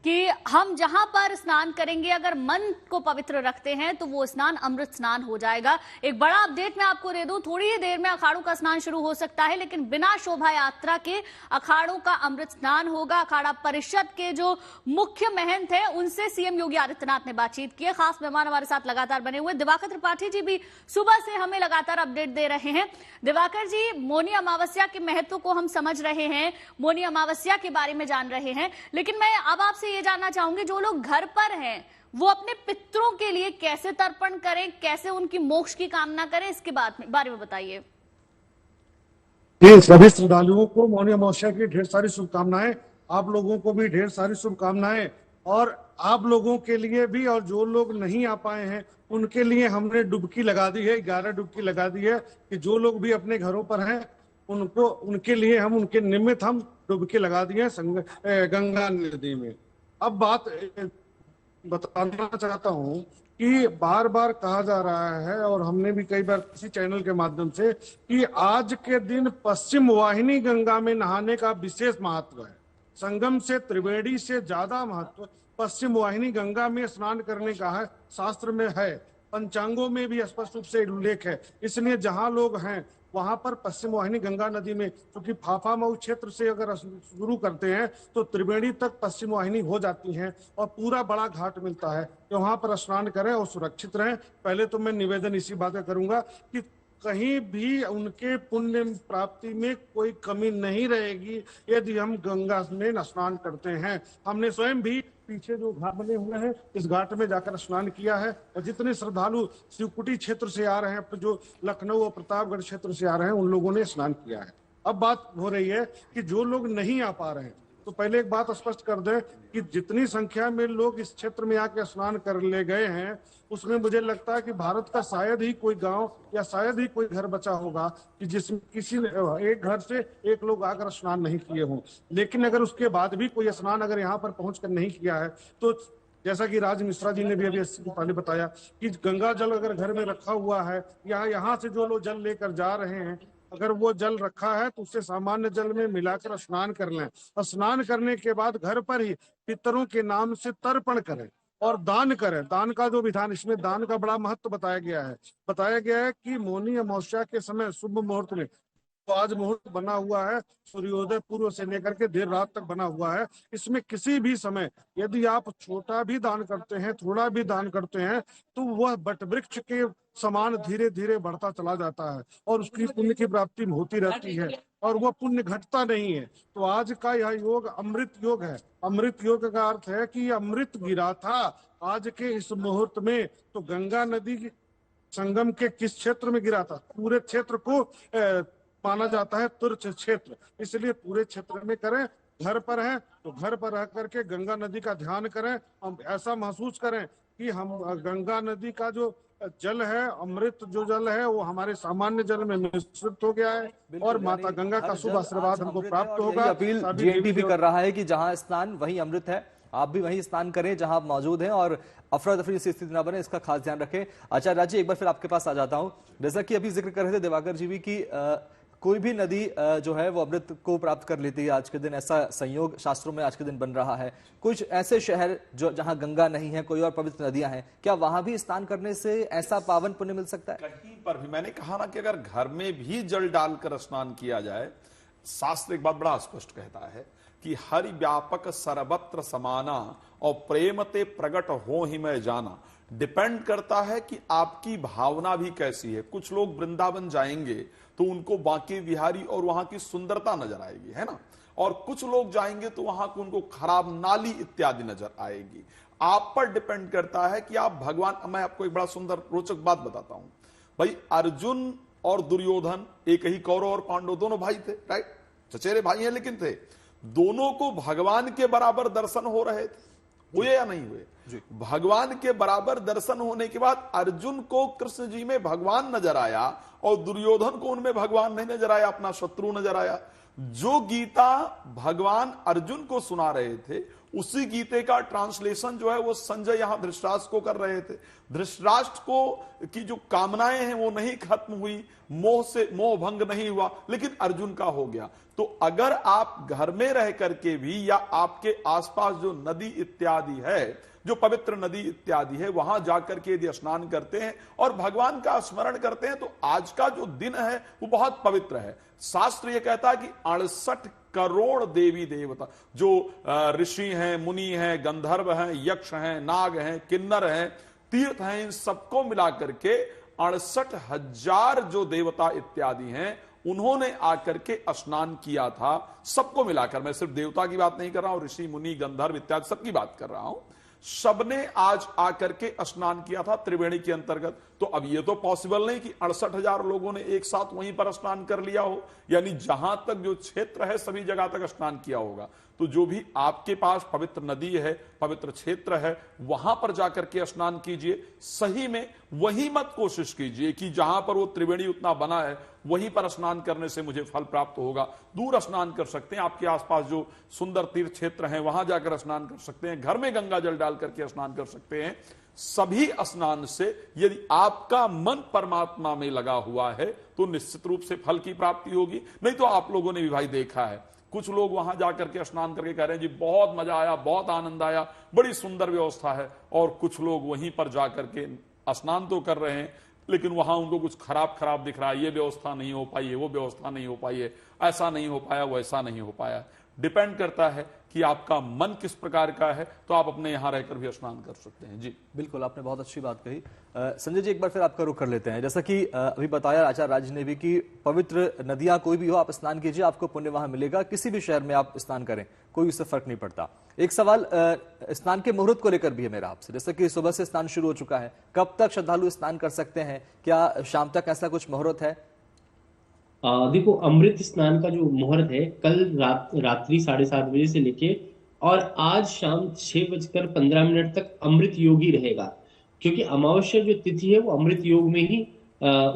कि हम जहां पर स्नान करेंगे, अगर मन को पवित्र रखते हैं तो वो स्नान अमृत स्नान हो जाएगा। एक बड़ा अपडेट मैं आपको दे दूं, थोड़ी ही देर में अखाड़ों का स्नान शुरू हो सकता है, लेकिन बिना शोभा यात्रा के अखाड़ों का अमृत स्नान होगा। अखाड़ा परिषद के जो मुख्य महंत है उनसे सीएम योगी आदित्यनाथ ने बातचीत की है। खास मेहमान हमारे साथ लगातार बने हुए दिवाकर त्रिपाठी जी भी सुबह से हमें लगातार अपडेट दे रहे हैं। दिवाकर जी, मौनी अमावस्या के महत्व को हम समझ रहे हैं, मौनी अमावस्या के बारे में जान रहे हैं, लेकिन मैं अब आपसे ये जानना चाहूंगी, जो लोग घर पर हैं वो अपने पितरों के लिए कैसे तर्पण करें, कैसे उनकी मोक्ष की कामना करें, इसके बारे में बताइए। सभी श्रद्धालुओं को मौनी अमावस्या की ढेर सारी शुभकामनाएं। आप लोगों को भी ढेर सारी शुभकामनाएं, और आप लोगों के लिए भी, और जो लोग नहीं आ पाए हैं उनके लिए हमने डुबकी लगा दी है, 11 डुबकी लगा दी है कि जो लोग भी अपने घरों पर हैं उनको, उनके लिए हम, उनके निमित्त हम डुबकी लगा दी है गंगा नदी में। अब बात बताना चाहता हूं कि बार बार कहा जा रहा है, और हमने भी कई बार किसी चैनल के माध्यम से, कि आज के दिन पश्चिम वाहिनी गंगा में नहाने का विशेष महत्व है। संगम से, त्रिवेणी से ज्यादा महत्व पश्चिम वाहिनी गंगा में स्नान करने का है, शास्त्र में है, पंचांगों में भी स्पष्ट रूप से उल्लेख है। इसलिए जहां लोग हैं वहां पर पश्चिम वाहिनी गंगा नदी में, क्योंकि फाफामऊ क्षेत्र से अगर शुरू करते हैं तो त्रिवेणी तक पश्चिम वाहिनी हो जाती है और पूरा बड़ा घाट मिलता है, तो वहां पर स्नान करें और सुरक्षित रहें। पहले तो मैं निवेदन इसी बातें करूंगा कि कहीं भी उनके पुण्य प्राप्ति में कोई कमी नहीं रहेगी यदि हम गंगा में स्नान करते हैं। हमने स्वयं भी पीछे जो घाट बने हुए हैं इस घाट में जाकर स्नान किया है, और जितने श्रद्धालु शिवकुटी क्षेत्र से आ रहे हैं, जो लखनऊ और प्रतापगढ़ क्षेत्र से आ रहे हैं, उन लोगों ने स्नान किया है। अब बात हो रही है कि जो लोग नहीं आ पा रहे हैं, तो पहले एक बात स्पष्ट कर दें कि जितनी संख्या में लोग इस क्षेत्र में आके स्नान कर ले गए हैं, उसमें मुझे लगता है कि भारत का शायद ही कोई गांव या शायद ही कोई घर बचा होगा कि जिसमें किसी एक घर से एक लोग आकर स्नान नहीं किए हों। लेकिन अगर उसके बाद भी कोई स्नान अगर यहाँ पर पहुंचकर नहीं किया है तो जैसा कि राज मिश्रा जी ने भी अभी पहले बताया कि गंगा जल अगर घर में रखा हुआ है या यहाँ से जो लोग जल लेकर जा रहे हैं, अगर वो जल रखा है तो उससे सामान्य जल में मिलाकर स्नान कर लें। स्नान करने के बाद घर पर ही पितरों के नाम से तर्पण करें और दान करें। दान का जो विधान, इसमें दान का बड़ा महत्व बताया गया है कि मौनी अमावस्या के समय शुभ मुहूर्त में, तो आज मुहूर्त बना हुआ है सूर्योदय पूर्व से लेकर के देर रात तक बना हुआ है। इसमें किसी भी समय यदि आप छोटा भी दान करते हैं, थोड़ा भी दान करते हैं, तो वह वटवृक्ष के समान धीरे धीरे बढ़ता चला जाता है और उसकी पुण्य की प्राप्ति होती रहती है और वह पुण्य घटता नहीं है। तो आज का यह योग अमृत योग है। अमृत योग का अर्थ है कि अमृत गिरा था आज के इस मुहूर्त में। तो गंगा नदी संगम के किस क्षेत्र में गिरा था? पूरे क्षेत्र को माना जाता है तीर्थ क्षेत्र, इसलिए पूरे क्षेत्र में करें। घर पर है तो घर पर रह करके गंगा नदी का ध्यान करें। हम ऐसा महसूस करें कि हम गंगा नदी का जो जल है, अमृत जो जल है, वो हमारे सामान्य जल में मिश्रित हो गया है और माता गंगा का शुभ आशीर्वाद हमको प्राप्त होगा। अपील जीएनटी भी कर रहा है कि जहां स्नान वहीं अमृत है, आप भी वहीं स्नान करें जहां आप मौजूद हैं और अफरा तफरी से स्थिति न बने, इसका खास ध्यान रखें। आचार्य राज जी, एक बार फिर आपके पास आ जाता हूं। जैसा कि अभी जिक्र कर रहे थे दिवाकर जी भी कि कोई भी नदी जो है वो अमृत को प्राप्त कर लेती है आज के दिन, ऐसा संयोग शास्त्रों में आज के दिन बन रहा है। कुछ ऐसे शहर जो जहां गंगा नहीं है, कोई और पवित्र नदियां हैं, क्या वहां भी स्नान करने से ऐसा पावन पुण्य मिल सकता है? कहीं पर भी मैंने कहा ना कि अगर घर में भी जल डालकर स्नान किया जाए, शास्त्र एक बात बड़ा स्पष्ट कहता है कि हरि व्यापक सर्वत्र समाना और प्रेम ते प्रगट हो ही मैं जाना। डिपेंड करता है कि आपकी भावना भी कैसी है। कुछ लोग वृंदावन जाएंगे तो उनको बांके बिहारी और वहां की सुंदरता नजर आएगी, है ना, और कुछ लोग जाएंगे तो वहां को उनको खराब नाली इत्यादि नजर आएगी। आप पर डिपेंड करता है कि आप भगवान। मैं आपको एक बड़ा सुंदर रोचक बात बताता हूं भाई। अर्जुन और दुर्योधन एक ही, कौरव और पांडव दोनों भाई थे, राइट, चचेरे भाई हैं, लेकिन थे दोनों को भगवान के बराबर दर्शन हो रहे थे। हुए या नहीं हुए? भगवान के बराबर दर्शन होने के बाद अर्जुन को कृष्ण जी में भगवान नजर आया और दुर्योधन को उनमें भगवान नहीं नजर आया, अपना शत्रु नजर आया। जो गीता भगवान अर्जुन को सुना रहे थे, उसी गीते का ट्रांसलेशन जो है वो संजय यहां धृतराष्ट्र को कर रहे थे। धृतराष्ट्र को की जो कामनाएं हैं वो नहीं खत्म हुई, मोह भंग नहीं हुआ, लेकिन अर्जुन का हो गया। तो अगर आप घर में रह करके भी या आपके आसपास जो नदी इत्यादि है, जो पवित्र नदी इत्यादि है, वहां जाकर के यदि स्नान करते हैं और भगवान का स्मरण करते हैं, तो आज का जो दिन है वो बहुत पवित्र है। शास्त्र ये कहता है कि 68 करोड़ देवी देवता, जो ऋषि हैं, मुनि हैं, गंधर्व हैं, यक्ष हैं, नाग हैं, किन्नर हैं, तीर्थ हैं, इन सबको मिलाकर के 68,000 जो देवता इत्यादि हैं, उन्होंने आकर के स्नान किया था। सबको मिलाकर, मैं सिर्फ देवता की बात नहीं कर रहा हूं, ऋषि मुनि गंधर्व इत्यादि सबकी बात कर रहा हूं। सबने आज आकर के स्नान किया था त्रिवेणी के अंतर्गत। तो अब ये तो पॉसिबल नहीं कि 68,000 लोगों ने एक साथ वहीं पर स्नान कर लिया हो, यानी जहां तक जो क्षेत्र है सभी जगह तक स्नान किया होगा। तो जो भी आपके पास पवित्र नदी है, पवित्र क्षेत्र है, वहां पर जाकर के स्नान कीजिए। सही में वही मत कोशिश कीजिए कि जहां पर वो त्रिवेणी उतना बना है वहीं पर स्नान करने से मुझे फल प्राप्त होगा। दूर स्नान कर सकते हैं, आपके आसपास जो सुंदर तीर्थ क्षेत्र हैं वहां जाकर स्नान कर सकते हैं, घर में गंगा जल डाल करके स्नान कर सकते हैं। सभी स्नान से यदि आपका मन परमात्मा में लगा हुआ है तो निश्चित रूप से फल की प्राप्ति होगी। नहीं तो आप लोगों ने भी भाई देखा है, कुछ लोग वहां जाकर के स्नान करके कह रहे हैं जी बहुत मजा आया, बहुत आनंद आया, बड़ी सुंदर व्यवस्था है, और कुछ लोग वहीं पर जाकर के स्नान तो कर रहे हैं लेकिन वहां उनको कुछ खराब दिख रहा है, ये व्यवस्था नहीं हो पाई है, वो व्यवस्था नहीं हो पाई है, ऐसा नहीं हो पाया, वैसा नहीं हो पाया। डिपेंड करता है कि आपका मन किस प्रकार का है, तो आप अपने यहां रहकर भी स्नान कर सकते हैं। जी बिल्कुल, आपने बहुत अच्छी बात कही। संजय जी, एक बार फिर आपका रुख कर लेते हैं। जैसा कि अभी बताया आचार्य राज ने भी कि पवित्र नदियां कोई भी हो, आप स्नान कीजिए, आपको पुण्य वहां मिलेगा। किसी भी शहर में आप स्नान करें, कोई उससे फर्क नहीं पड़ता। एक सवाल स्नान के मुहूर्त को लेकर भी है मेरा आपसे। जैसे कि सुबह से स्नान शुरू हो चुका है, कब तक श्रद्धालु स्नान कर सकते हैं? क्या शाम तक ऐसा कुछ मुहूर्त है? देखो, अमृत स्नान का जो मुहूर्त है कल रात्रि 7:30 बजे से लेके और आज शाम 6:15 तक अमृत योग ही रहेगा, क्योंकि अमावस्या जो तिथि है वो अमृत योग में ही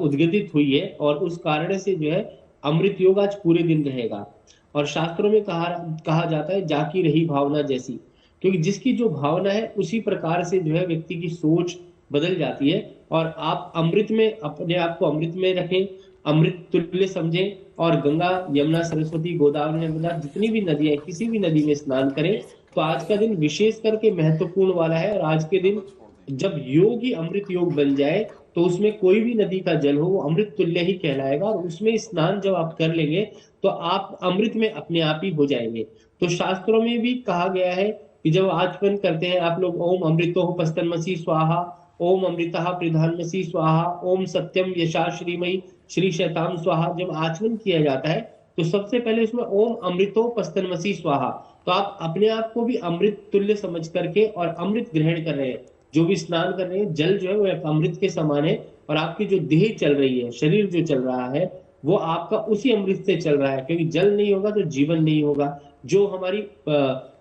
उद्गतित हुई है और उस कारण से जो है अमृत योग आज पूरे दिन रहेगा। और शास्त्रों में कहा जाता है जाकी रही भावना जैसी, क्योंकि जिसकी जो भावना है उसी प्रकार से जो है व्यक्ति की सोच बदल जाती है। और आप अमृत में अपने आप को अमृत में रखें, अमृत तुल्य समझें और गंगा, यमुना, सरस्वती, गोदावरी, नर्मदा जितनी भी नदियां, किसी भी नदी में स्नान करें। तो आज का दिन विशेष करके महत्वपूर्ण वाला है। और आज के दिन जब योग ही अमृत योग बन जाए तो उसमें कोई भी नदी का जल हो वो अमृत तुल्य ही कहलाएगा। और उसमें स्नान जब आप कर लेंगे तो आप अमृत में अपने आप ही हो जाएंगे। तो शास्त्रों में भी कहा गया है कि जब आचमन करते हैं आप लोग, ओम अमृतो पस्तन्मसि स्वाहा, ओम अमृतः प्रधानमसि स्वाहा, ओम सत्यम यशा श्रीमयी श्री शैताम स्वाहा, जब आचमन किया जाता है तो सबसे पहले उसमें ओम अमृतो पस्तन्मसि स्वाहा, तो आप अपने आप को भी अमृत तुल्य समझ करके और अमृत ग्रहण कर रहे हैं। जो भी स्नान कर रहे हैं, जल जो है वो अमृत के समान है। और आपकी जो देह चल रही है, शरीर जो चल रहा है वो आपका उसी अमृत से चल रहा है, क्योंकि जल नहीं होगा तो जीवन नहीं होगा। जो हमारी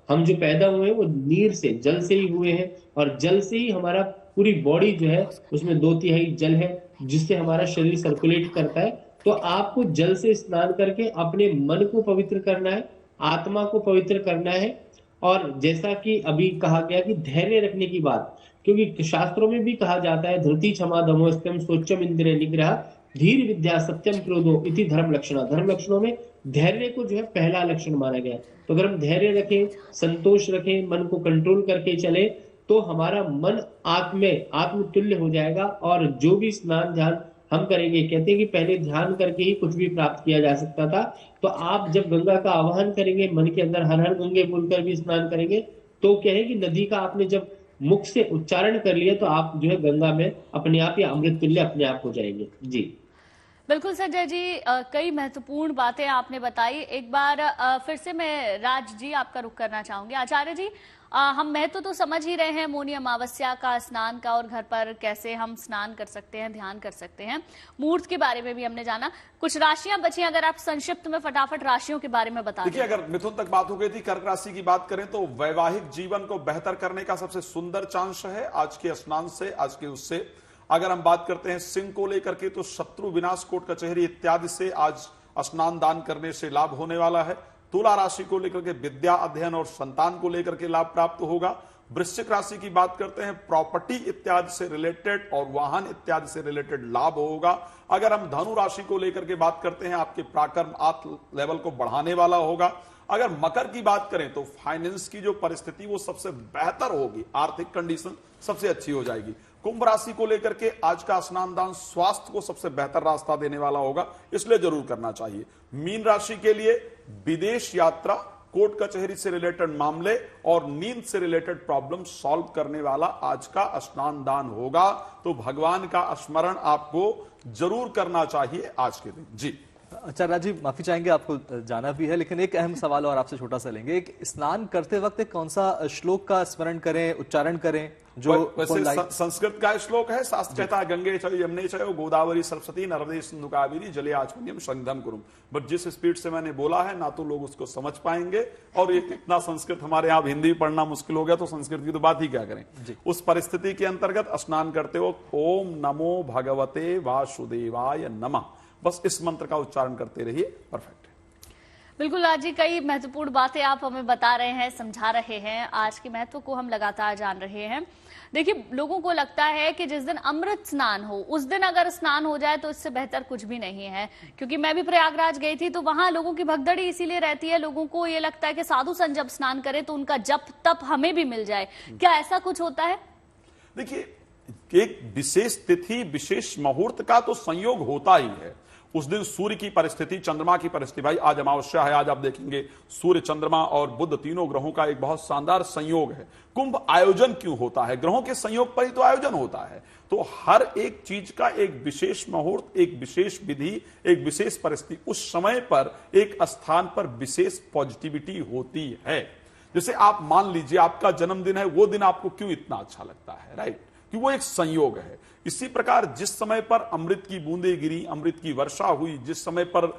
हम जो पैदा हुए हैं वो नीर से, जल से ही हुए हैं। और जल से ही हमारा पूरी बॉडी जो है उसमें 2/3 जल है, जिससे हमारा शरीर सर्कुलेट करता है। तो आपको जल से स्नान करके अपने मन को पवित्र करना है, आत्मा को पवित्र करना है। और जैसा कि अभी कहा गया कि धैर्य रखने की बात, क्योंकि शास्त्रों में भी कहा जाता है धृति क्षमा दमो स्तम सोचम इंद्रिय निग्रह धीर विद्या सत्यम क्रोधो इति धर्म लक्षणा। धर्म लक्षणों में धैर्य को जो है पहला लक्षण माना गया। तो अगर हम धैर्य रखें, संतोष रखें, मन को कंट्रोल करके चले तो हमारा मन आत्म तुल्य हो जाएगा। और जो भी स्नान ध्यान हम करेंगे, कहते हैं कि पहले ध्यान करके ही कुछ भी प्राप्त किया जा सकता था, तो आप जब गंगा का आवाहन करेंगे, मन के अंदर हर हर गंगे बोलकर भी स्नान करेंगे, तो कहे कि नदी का आपने जब मुख से उच्चारण कर लिया तो आप जो है गंगा में अपने आप या अमृत तुल्य अपने आप हो जाएंगे। जी बिल्कुल संजय जी, कई महत्वपूर्ण बातें आपने बताई। एक बार फिर से मैं राज जी आपका रुख करना चाहूंगी। आचार्य जी, हम महत्व तो समझ ही रहे हैं मौनी अमावस्या का, स्नान का, और घर पर कैसे हम स्नान कर सकते हैं, ध्यान कर सकते हैं। मुहूर्त के बारे में भी हमने जाना। कुछ राशियां बची, अगर आप संक्षिप्त में फटाफट राशियों के बारे में बता देखिए, अगर मिथुन तक बात हो गई थी, कर्क राशि की बात करें तो वैवाहिक जीवन को बेहतर करने का सबसे सुंदर चांस है आज के स्नान से, आज के उससे। अगर हम बात करते हैं सिंह को लेकर के तो शत्रु विनाश, कोर्ट कचहरी इत्यादि से आज स्नान दान करने से लाभ होने वाला है। तुला राशि को लेकर के विद्या, अध्ययन और संतान को लेकर के लाभ प्राप्त होगा। वृश्चिक राशि की बात करते हैं, प्रॉपर्टी इत्यादि से रिलेटेड और वाहन इत्यादि से रिलेटेड लाभ होगा। अगर हम धनु राशि को लेकर के बात करते हैं, आपके पराक्रम आत्म लेवल को बढ़ाने वाला होगा। अगर मकर की बात करें तो फाइनेंस की जो परिस्थिति वो सबसे बेहतर होगी, आर्थिक कंडीशन सबसे अच्छी हो जाएगी। कुंभ राशि को लेकर के आज का स्नान दान स्वास्थ्य को सबसे बेहतर रास्ता देने वाला होगा, इसलिए जरूर करना चाहिए। मीन राशि के लिए विदेश यात्रा, कोर्ट कचहरी से रिलेटेड मामले और नींद से रिलेटेड प्रॉब्लम सॉल्व करने वाला आज का स्नान दान होगा। तो भगवान का स्मरण आपको जरूर करना चाहिए आज के दिन। जी अच्छा राजीव, माफी चाहेंगे, आपको जाना भी है, लेकिन एक अहम सवाल और आपसे छोटा सा लेंगे। एक स्नान करते वक्त कौन सा श्लोक का स्मरण करें, उच्चारण करें? जो वैसे संस्कृत का श्लोक है, शास्त्र कहता है गंगे चैव यमुने चैव गोदावरी सरस्वती नर्मदे सिंधु कावेरी जले आचमनीयम संगम कुरुम। बट जिस स्पीड से मैंने बोला है ना तो लोग उसको समझ पाएंगे, और इतना संस्कृत हमारे यहाँ हिंदी पढ़ना मुश्किल हो गया तो संस्कृत की तो बात ही क्या करें। उस परिस्थिति के अंतर्गत स्नान करते हो ओम नमो भगवते वासुदेवाय नमः, बस इस मंत्र का उच्चारण करते रहिए, परफेक्ट है। बिल्कुल राज जी, कई महत्वपूर्ण बातें आप हमें बता रहे हैं, समझा रहे हैं। आज के महत्व को हम लगातार जान रहे हैं। देखिए, लोगों को लगता है कि जिस दिन अमृत स्नान हो उस दिन अगर स्नान हो जाए तो इससे बेहतर कुछ भी नहीं है। क्योंकि मैं भी प्रयागराज गई थी तो वहां लोगों की भगदड़ी इसीलिए रहती है, लोगों को ये लगता है कि साधु संत जब स्नान करें तो उनका जप तप हमें भी मिल जाए। क्या ऐसा कुछ होता है? देखिए, एक विशेष तिथि, विशेष मुहूर्त का तो संयोग होता ही है। उस दिन सूर्य की परिस्थिति, चंद्रमा की परिस्थिति, भाई आज अमावस्या है, आज आप देखेंगे सूर्य, चंद्रमा और बुध तीनों ग्रहों का एक बहुत शानदार संयोग है। कुंभ आयोजन क्यों होता है? ग्रहों के संयोग पर ही तो आयोजन होता है। तो हर एक चीज का एक विशेष मुहूर्त, एक विशेष विधि, एक विशेष परिस्थिति, उस समय पर एक स्थान पर विशेष पॉजिटिविटी होती है। जैसे आप मान लीजिए आपका जन्मदिन है, वो दिन आपको क्यों इतना अच्छा लगता है, राइट? कि वो एक संयोग है। इसी प्रकार जिस समय पर अमृत की बूंदें गिरी, अमृत की वर्षा हुई, जिस समय पर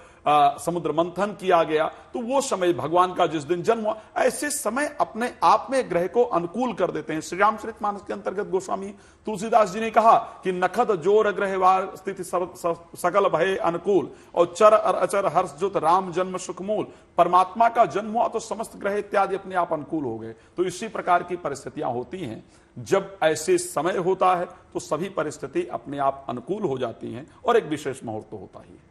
समुद्र मंथन किया गया, तो वो समय भगवान का जिस दिन जन्म हुआ, ऐसे समय अपने आप में ग्रह को अनुकूल कर देते हैं। श्री रामचरितमानस के अंतर्गत गोस्वामी तुलसीदास जी ने कहा कि नखद जोर ग्रहवार स्थिति सकल भय अनुकूल और चर अचर हर्ष जुत राम जन्म सुखमूल। परमात्मा का जन्म हुआ तो समस्त ग्रह इत्यादि अपने आप अनुकूल हो गए। तो इसी प्रकार की परिस्थितियां होती हैं। जब ऐसे समय होता है तो सभी परिस्थिति अपने आप अनुकूल हो जाती हैं और एक विशेष मुहूर्त तो होता ही है।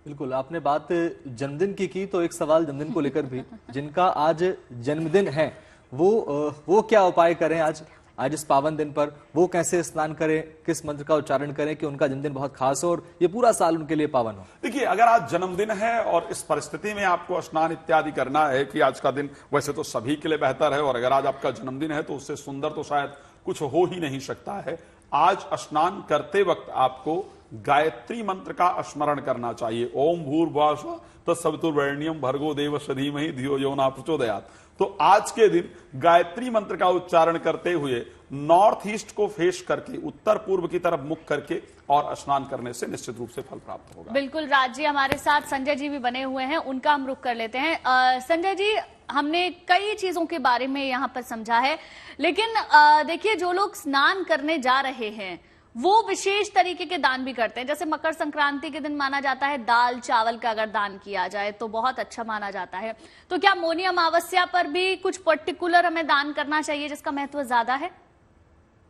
बिल्कुल, आपने बात जन्मदिन की तो एक सवाल जन्मदिन को लेकर भी, जिनका आज जन्मदिन है वो क्या उपाय करें आज इस पावन दिन पर? वो कैसे स्नान करें, किस मंत्र का उच्चारण करें कि उनका जन्मदिन बहुत खास हो और ये पूरा साल उनके लिए पावन हो? देखिए, अगर आज जन्मदिन है और इस परिस्थिति में आपको स्नान इत्यादि करना है कि आज का दिन वैसे तो सभी के लिए बेहतर है, और अगर आज आपका जन्मदिन है तो उससे सुंदर तो शायद कुछ हो ही नहीं सकता है। आज स्नान करते वक्त आपको गायत्री मंत्र का स्मरण करना चाहिए। ओम भूर्भुवः स्वः तत्सवितुर्वरेण्यं भर्गो देवस्य धीमहि धियो यो न प्रचोदयात्। तो आज के दिन गायत्री मंत्र का उच्चारण करते हुए नॉर्थ ईस्ट को फेस करके, उत्तर पूर्व की तरफ मुख करके और स्नान करने से निश्चित रूप से फल प्राप्त होगा। बिल्कुल, राज जी हमारे साथ संजय जी भी बने हुए हैं, उनका हम रुख कर लेते हैं। संजय जी, हमने कई चीजों के बारे में यहाँ पर समझा है, लेकिन देखिए, जो लोग स्नान करने जा रहे हैं वो विशेष तरीके के दान भी करते हैं। जैसे मकर संक्रांति के दिन माना जाता है दाल चावल का अगर दान किया जाए तो बहुत अच्छा माना जाता है। तो क्या मौनी अमावस्या पर भी कुछ पर्टिकुलर हमें दान करना चाहिए जिसका महत्व ज्यादा है?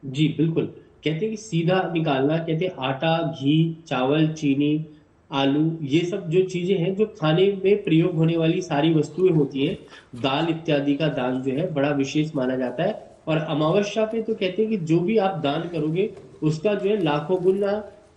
जी बिल्कुल, कहते हैं कि सीधा निकालना, कहते हैं आटा, घी, चावल, चीनी, आलू, ये सब जो चीजें हैं जो खाने में प्रयोग होने वाली सारी वस्तुएं होती हैं, दाल इत्यादि का दान जो है बड़ा विशेष माना जाता है। और अमावस्या पे तो कहते हैं कि जो भी आप दान करोगे उसका जो है लाखों गुना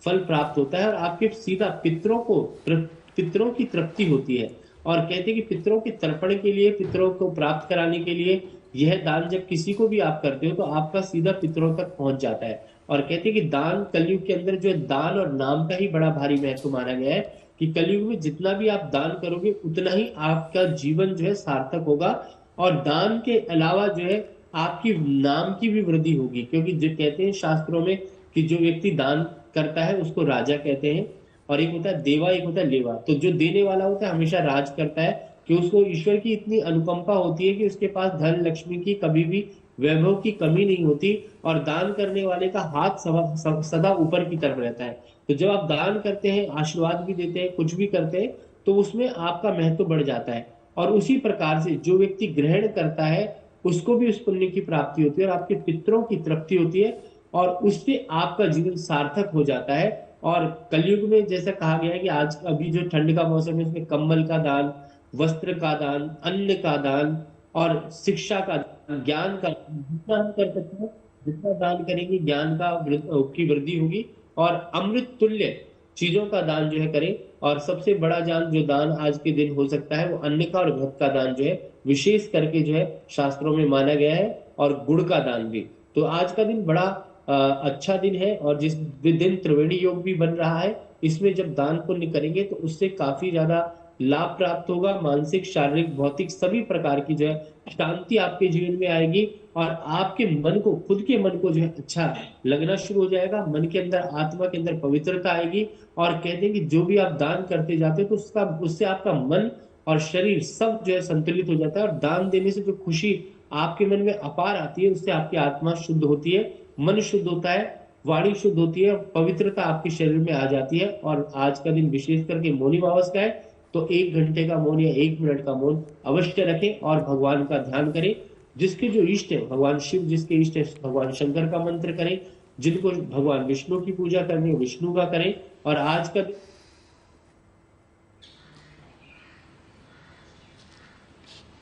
फल प्राप्त होता है और आपके सीधा पितरों की तृप्ति होती है। और कहते हैं कि पितरों के तर्पण के लिए, पितरों को प्राप्त कराने के लिए यह दान जब किसी को भी आप करते हो तो आपका सीधा पितरों तक पहुंच जाता है। और कहते हैं कि दान कलयुग के अंदर जो है दान और नाम का ही बड़ा भारी महत्व माना गया है कि कलयुग में जितना भी आप दान करोगे उतना ही आपका जीवन जो है सार्थक होगा। और दान के अलावा जो है आपकी नाम की भी वृद्धि होगी, क्योंकि जो कहते हैं शास्त्रों में कि जो व्यक्ति दान करता है उसको राजा कहते हैं, और एक होता है देवा, एक होता है लेवा। तो जो देने वाला होता है हमेशा राज करता है कि उसको ईश्वर की इतनी अनुकंपा होती है कि उसके पास धन लक्ष्मी की कभी भी वैभव की कमी नहीं होती, और दान करने वाले का हाथ सदा ऊपर की तरफ रहता है। तो जब आप दान करते हैं, आशीर्वाद भी देते हैं, कुछ भी करते हैं, तो उसमें आपका महत्व बढ़ जाता है। और उसी प्रकार से जो व्यक्ति ग्रहण करता है उसको भी उस पुण्य की प्राप्ति होती है और आपके पितरों की तृप्ति होती है, और उससे आपका जीवन सार्थक हो जाता है। और कलयुग में जैसा कहा गया है कि आज अभी जो ठंड का मौसम है उसमें कंबल का दान, वस्त्र का दान, अन्न का दान और शिक्षा का दान, ज्ञान का, जितना हम कर सकते हैं, जितना दान करेंगे ज्ञान की वृद्धि होगी। और अमृत तुल्य चीजों का दान जो है करें। और सबसे बड़ा जो दान आज के दिन हो सकता है वो अन्न का और घृत का दान जो है विशेष करके जो है शास्त्रों में माना गया है, और गुड़ का दान भी। तो आज का दिन बड़ा अच्छा दिन है, और जिस दिन त्रिवेणी योग भी बन रहा है, इसमें जब दान पुण्य करेंगे तो उससे काफी ज्यादा लाभ प्राप्त होगा। मानसिक, शारीरिक, भौतिक सभी प्रकार की जो है शांति आपके जीवन में आएगी, और आपके मन को, खुद के मन को जो है अच्छा लगना शुरू हो जाएगा। मन के अंदर, आत्मा के अंदर पवित्रता आएगी। और कहते हैं कि जो भी आप दान करते जाते हो तो उससे आपका मन और शरीर सब जो है संतुलित हो जाता है। और दान देने से जो खुशी आपके मन में अपार आती है उससे आपकी आत्मा शुद्ध होती है, मन शुद्ध होता है, वाणी शुद्ध होती है, पवित्रता आपके शरीर में आ जाती है। और आज का दिन विशेष करके मौनी अमावस का है, तो 1 घंटे का मौन या 1 मिनट का मौन अवश्य रखें और भगवान का ध्यान करें। जिसके जो इष्ट है, भगवान शिव जिसके इष्ट है भगवान शंकर का मंत्र करें, जिनको भगवान विष्णु की पूजा करनी है विष्णु का करें। और आज का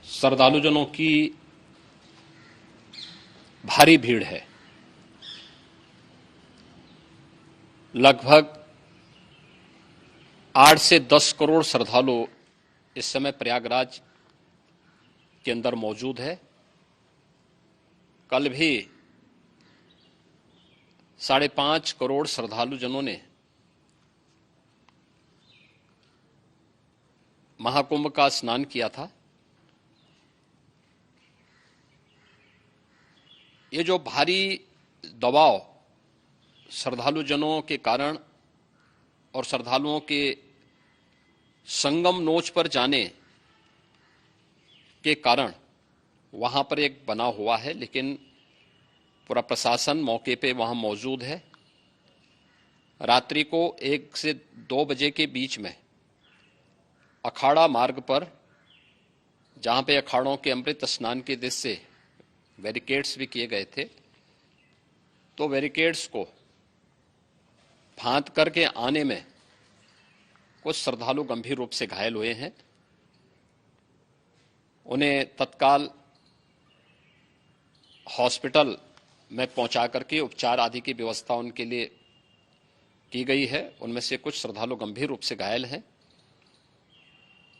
श्रद्धालुजनों की भारी भीड़ है। लगभग 8 से 10 करोड़ श्रद्धालु इस समय प्रयागराज के अंदर मौजूद है। कल भी 5.5 करोड़ श्रद्धालुजनों ने महाकुंभ का स्नान किया था। ये जो भारी दबाव श्रद्धालुजनों के कारण और श्रद्धालुओं के संगम नोच पर जाने के कारण वहां पर एक बना हुआ है, लेकिन पूरा प्रशासन मौके पे वहां मौजूद है। रात्रि को 1 से 2 बजे के बीच में अखाड़ा मार्ग पर, जहां पे अखाड़ों के अमृत स्नान के दृश्य से बैरिकेड्स भी किए गए थे, तो बैरिकेड्स को फांद करके आने में कुछ श्रद्धालु गंभीर रूप से घायल हुए हैं। उन्हें तत्काल हॉस्पिटल में पहुंचा करके उपचार आदि की व्यवस्था उनके लिए की गई है। उनमें से कुछ श्रद्धालु गंभीर रूप से घायल हैं।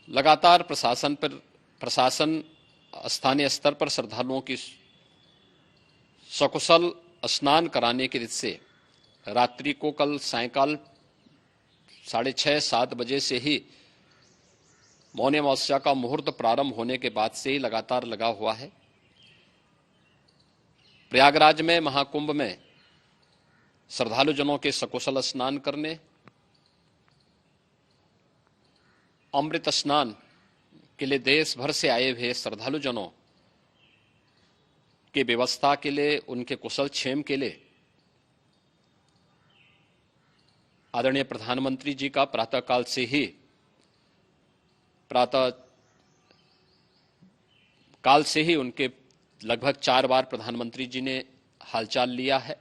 लगातार प्रशासन स्थानीय स्तर पर श्रद्धालुओं की सकुशल स्नान कराने के दृष्टि से रात्रि को कल सायंकाल 6:30-7 बजे से ही मौनी अमावस्या का मुहूर्त प्रारंभ होने के बाद से ही लगातार लगा हुआ है। प्रयागराज में महाकुंभ में श्रद्धालुजनों के सकुशल स्नान करने, अमृत स्नान के लिए देश भर से आए हुए श्रद्धालुजनों की व्यवस्था के लिए, उनके कुशल क्षेम के लिए आदरणीय प्रधानमंत्री जी का प्रातःकाल से ही उनके लगभग 4 बार प्रधानमंत्री जी ने हालचाल लिया है।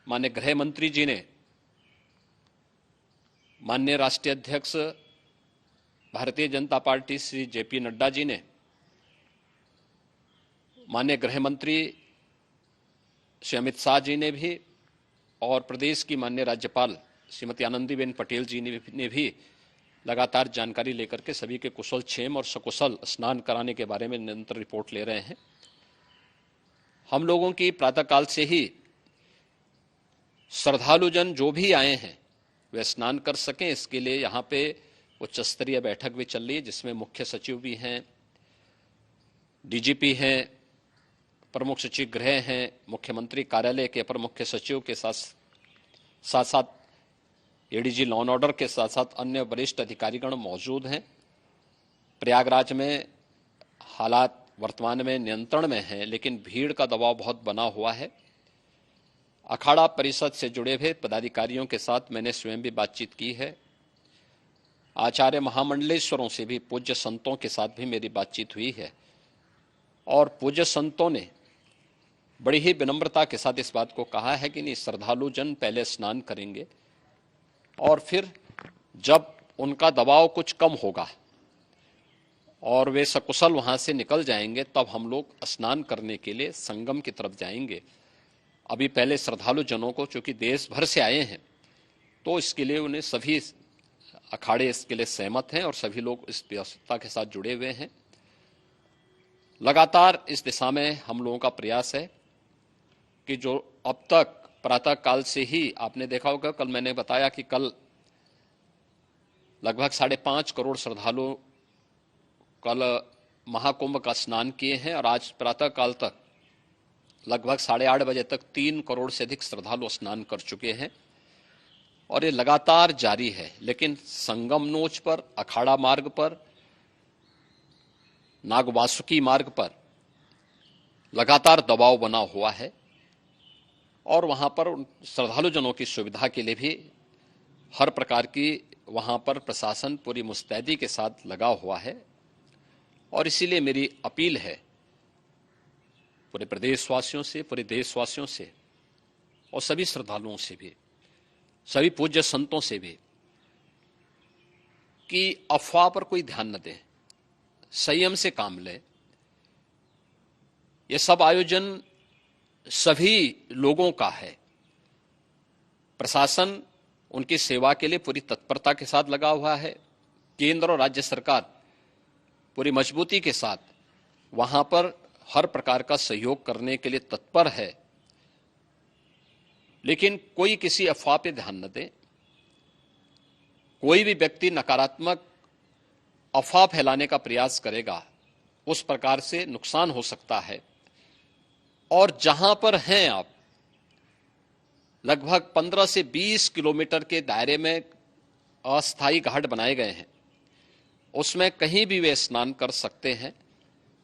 माननीय गृह मंत्री जी ने, माननीय राष्ट्रीय अध्यक्ष भारतीय जनता पार्टी श्री जेपी नड्डा जी ने, माननीय गृह मंत्री श्री अमित शाह जी ने भी, और प्रदेश की माननीय राज्यपाल श्रीमती आनंदीबेन पटेल जी ने भी लगातार जानकारी लेकर के सभी के कुशल क्षेम और सकुशल स्नान कराने के बारे में निरंतर रिपोर्ट ले रहे हैं। हम लोगों की प्रातःकाल से ही श्रद्धालुजन जो भी आए हैं वे स्नान कर सकें, इसके लिए यहाँ पे उच्च स्तरीय बैठक भी चल रही है, जिसमें मुख्य सचिव भी हैं, डीजीपी हैं, प्रमुख सचिव गृह हैं, मुख्यमंत्री कार्यालय के अपर मुख्य सचिव के साथ साथ एडीजी लॉ एंड ऑर्डर के साथ साथ अन्य वरिष्ठ अधिकारीगण मौजूद हैं। प्रयागराज में हालात वर्तमान में नियंत्रण में हैं, लेकिन भीड़ का दबाव बहुत बना हुआ है। अखाड़ा परिषद से जुड़े हुए पदाधिकारियों के साथ मैंने स्वयं भी बातचीत की है। आचार्य महामंडलेश्वरों से भी, पूज्य संतों के साथ भी मेरी बातचीत हुई है, और पूज्य संतों ने बड़ी ही विनम्रता के साथ इस बात को कहा है कि नहीं, श्रद्धालु जन पहले स्नान करेंगे और फिर जब उनका दबाव कुछ कम होगा और वे सकुशल वहां से निकल जाएंगे, तब हम लोग स्नान करने के लिए संगम की तरफ जाएंगे। अभी पहले श्रद्धालु जनों को, चूंकि देश भर से आए हैं, तो इसके लिए उन्हें सभी अखाड़े इसके लिए सहमत हैं और सभी लोग इस व्यवस्था के साथ जुड़े हुए हैं। लगातार इस दिशा में हम लोगों का प्रयास है कि जो अब तक प्रातः काल से ही आपने देखा होगा, कल मैंने बताया कि कल लगभग 5.5 करोड़ श्रद्धालु कल महाकुंभ का स्नान किए हैं, और आज प्रातः काल तक लगभग 8:30 बजे तक 3 करोड़ से अधिक श्रद्धालु स्नान कर चुके हैं, और ये लगातार जारी है। लेकिन संगम नोच पर, अखाड़ा मार्ग पर, नागवासुकी मार्ग पर लगातार दबाव बना हुआ है, और वहां पर श्रद्धालु जनों की सुविधा के लिए भी हर प्रकार की वहां पर प्रशासन पूरी मुस्तैदी के साथ लगा हुआ है। और इसीलिए मेरी अपील है पूरे प्रदेशवासियों से, पूरे देशवासियों से, और सभी श्रद्धालुओं से भी, सभी पूज्य संतों से भी, कि अफवाह पर कोई ध्यान न दें, संयम से काम लें। ये सब आयोजन सभी लोगों का है। प्रशासन उनकी सेवा के लिए पूरी तत्परता के साथ लगा हुआ है। केंद्र और राज्य सरकार पूरी मजबूती के साथ वहां पर हर प्रकार का सहयोग करने के लिए तत्पर है। लेकिन कोई किसी अफवाह पे ध्यान न दे। कोई भी व्यक्ति नकारात्मक अफवाह फैलाने का प्रयास करेगा, उस प्रकार से नुकसान हो सकता है। और जहां पर हैं आप, लगभग 15 से 20 किलोमीटर के दायरे में अस्थायी घाट बनाए गए हैं। उसमें कहीं भी वे स्नान कर सकते हैं।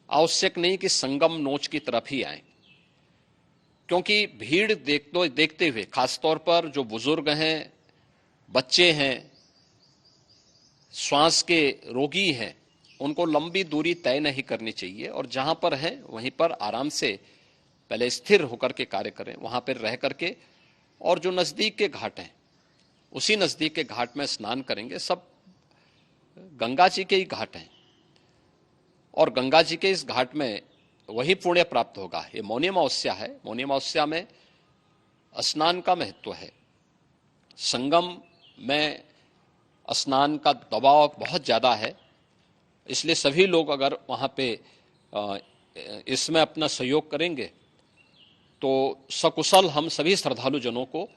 आवश्यक नहीं कि संगम नोच की तरफ ही आए, क्योंकि भीड़ देखते हुए खासतौर पर जो बुजुर्ग हैं, बच्चे हैं, श्वास के रोगी हैं, उनको लंबी दूरी तय नहीं करनी चाहिए और जहां पर हैं वहीं पर आराम से पहले स्थिर होकर के कार्य करें, वहां पर रह करके, और जो नजदीक के घाट हैं उसी नजदीक के घाट में स्नान करेंगे। सब गंगा जी के ही घाट हैं और गंगा जी के इस घाट में वही पुण्य प्राप्त होगा। ये मौनी अमावस्या है। मौनी अमावस्या में स्नान का महत्व है। संगम में स्नान का दबाव बहुत ज़्यादा है, इसलिए सभी लोग अगर वहाँ पे इसमें अपना सहयोग करेंगे तो सकुशल हम सभी श्रद्धालु जनों को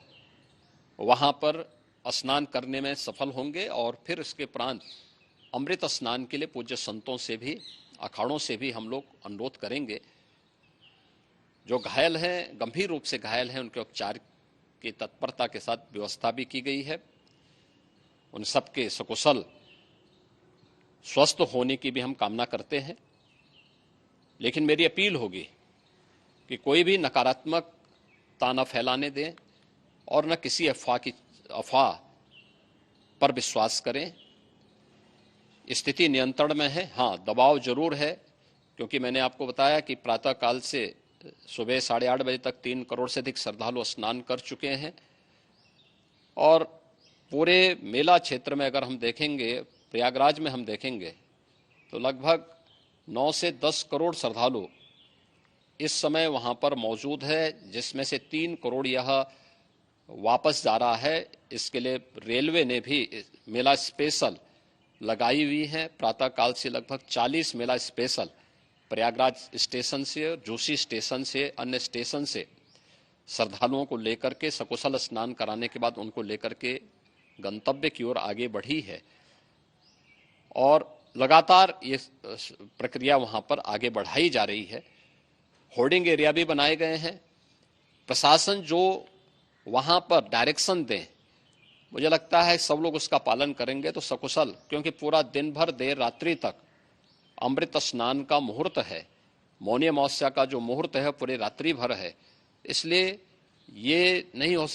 वहाँ पर स्नान करने में सफल होंगे और फिर इसके उपरांत अमृत स्नान के लिए पूज्य संतों से भी, अखाड़ों से भी हम लोग अनुरोध करेंगे। जो घायल हैं, गंभीर रूप से घायल हैं, उनके उपचार की तत्परता के साथ व्यवस्था भी की गई है। उन सबके सकुशल स्वस्थ होने की भी हम कामना करते हैं। लेकिन मेरी अपील होगी कि कोई भी नकारात्मकता न फैलाने दें और न किसी अफवाह पर विश्वास करें। स्थिति नियंत्रण में है। हाँ, दबाव जरूर है, क्योंकि मैंने आपको बताया कि प्रातःकाल से सुबह 8:30 बजे तक 3 करोड़ से अधिक श्रद्धालु स्नान कर चुके हैं और पूरे मेला क्षेत्र में अगर हम देखेंगे, प्रयागराज में हम देखेंगे तो लगभग 9 से 10 करोड़ श्रद्धालु इस समय वहां पर मौजूद है, जिसमें से 3 करोड़ यह वापस जा रहा है। इसके लिए रेलवे ने भी मेला स्पेशल लगाई हुई है। प्रातःकाल से लगभग 40 मेला स्पेशल प्रयागराज स्टेशन से, जोशी स्टेशन से, अन्य स्टेशन से श्रद्धालुओं को लेकर के सकुशल स्नान कराने के बाद उनको लेकर के गंतव्य की ओर आगे बढ़ी है और लगातार ये प्रक्रिया वहां पर आगे बढ़ाई जा रही है। होर्डिंग एरिया भी बनाए गए हैं। प्रशासन जो वहां पर डायरेक्शन दें, मुझे लगता है सब लोग उसका पालन करेंगे तो सकुशल, क्योंकि पूरा दिन भर देर रात्रि तक अमृत स्नान का मुहूर्त है। मौनी अमावस्या का जो मुहूर्त है पूरे रात्रि भर है, इसलिए ये नहीं हो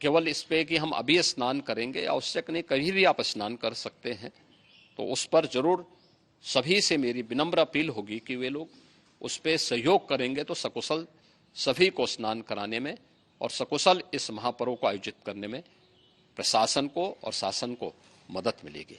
केवल इस पे कि हम अभी स्नान करेंगे, आवश्यक नहीं, कभी भी आप स्नान कर सकते हैं। तो उस पर जरूर सभी से मेरी विनम्र अपील होगी कि वे लोग उस पर सहयोग करेंगे तो सकुशल सभी को स्नान कराने में और सकुशल इस महापर्व को आयोजित करने में प्रशासन को और शासन को मदद मिलेगी।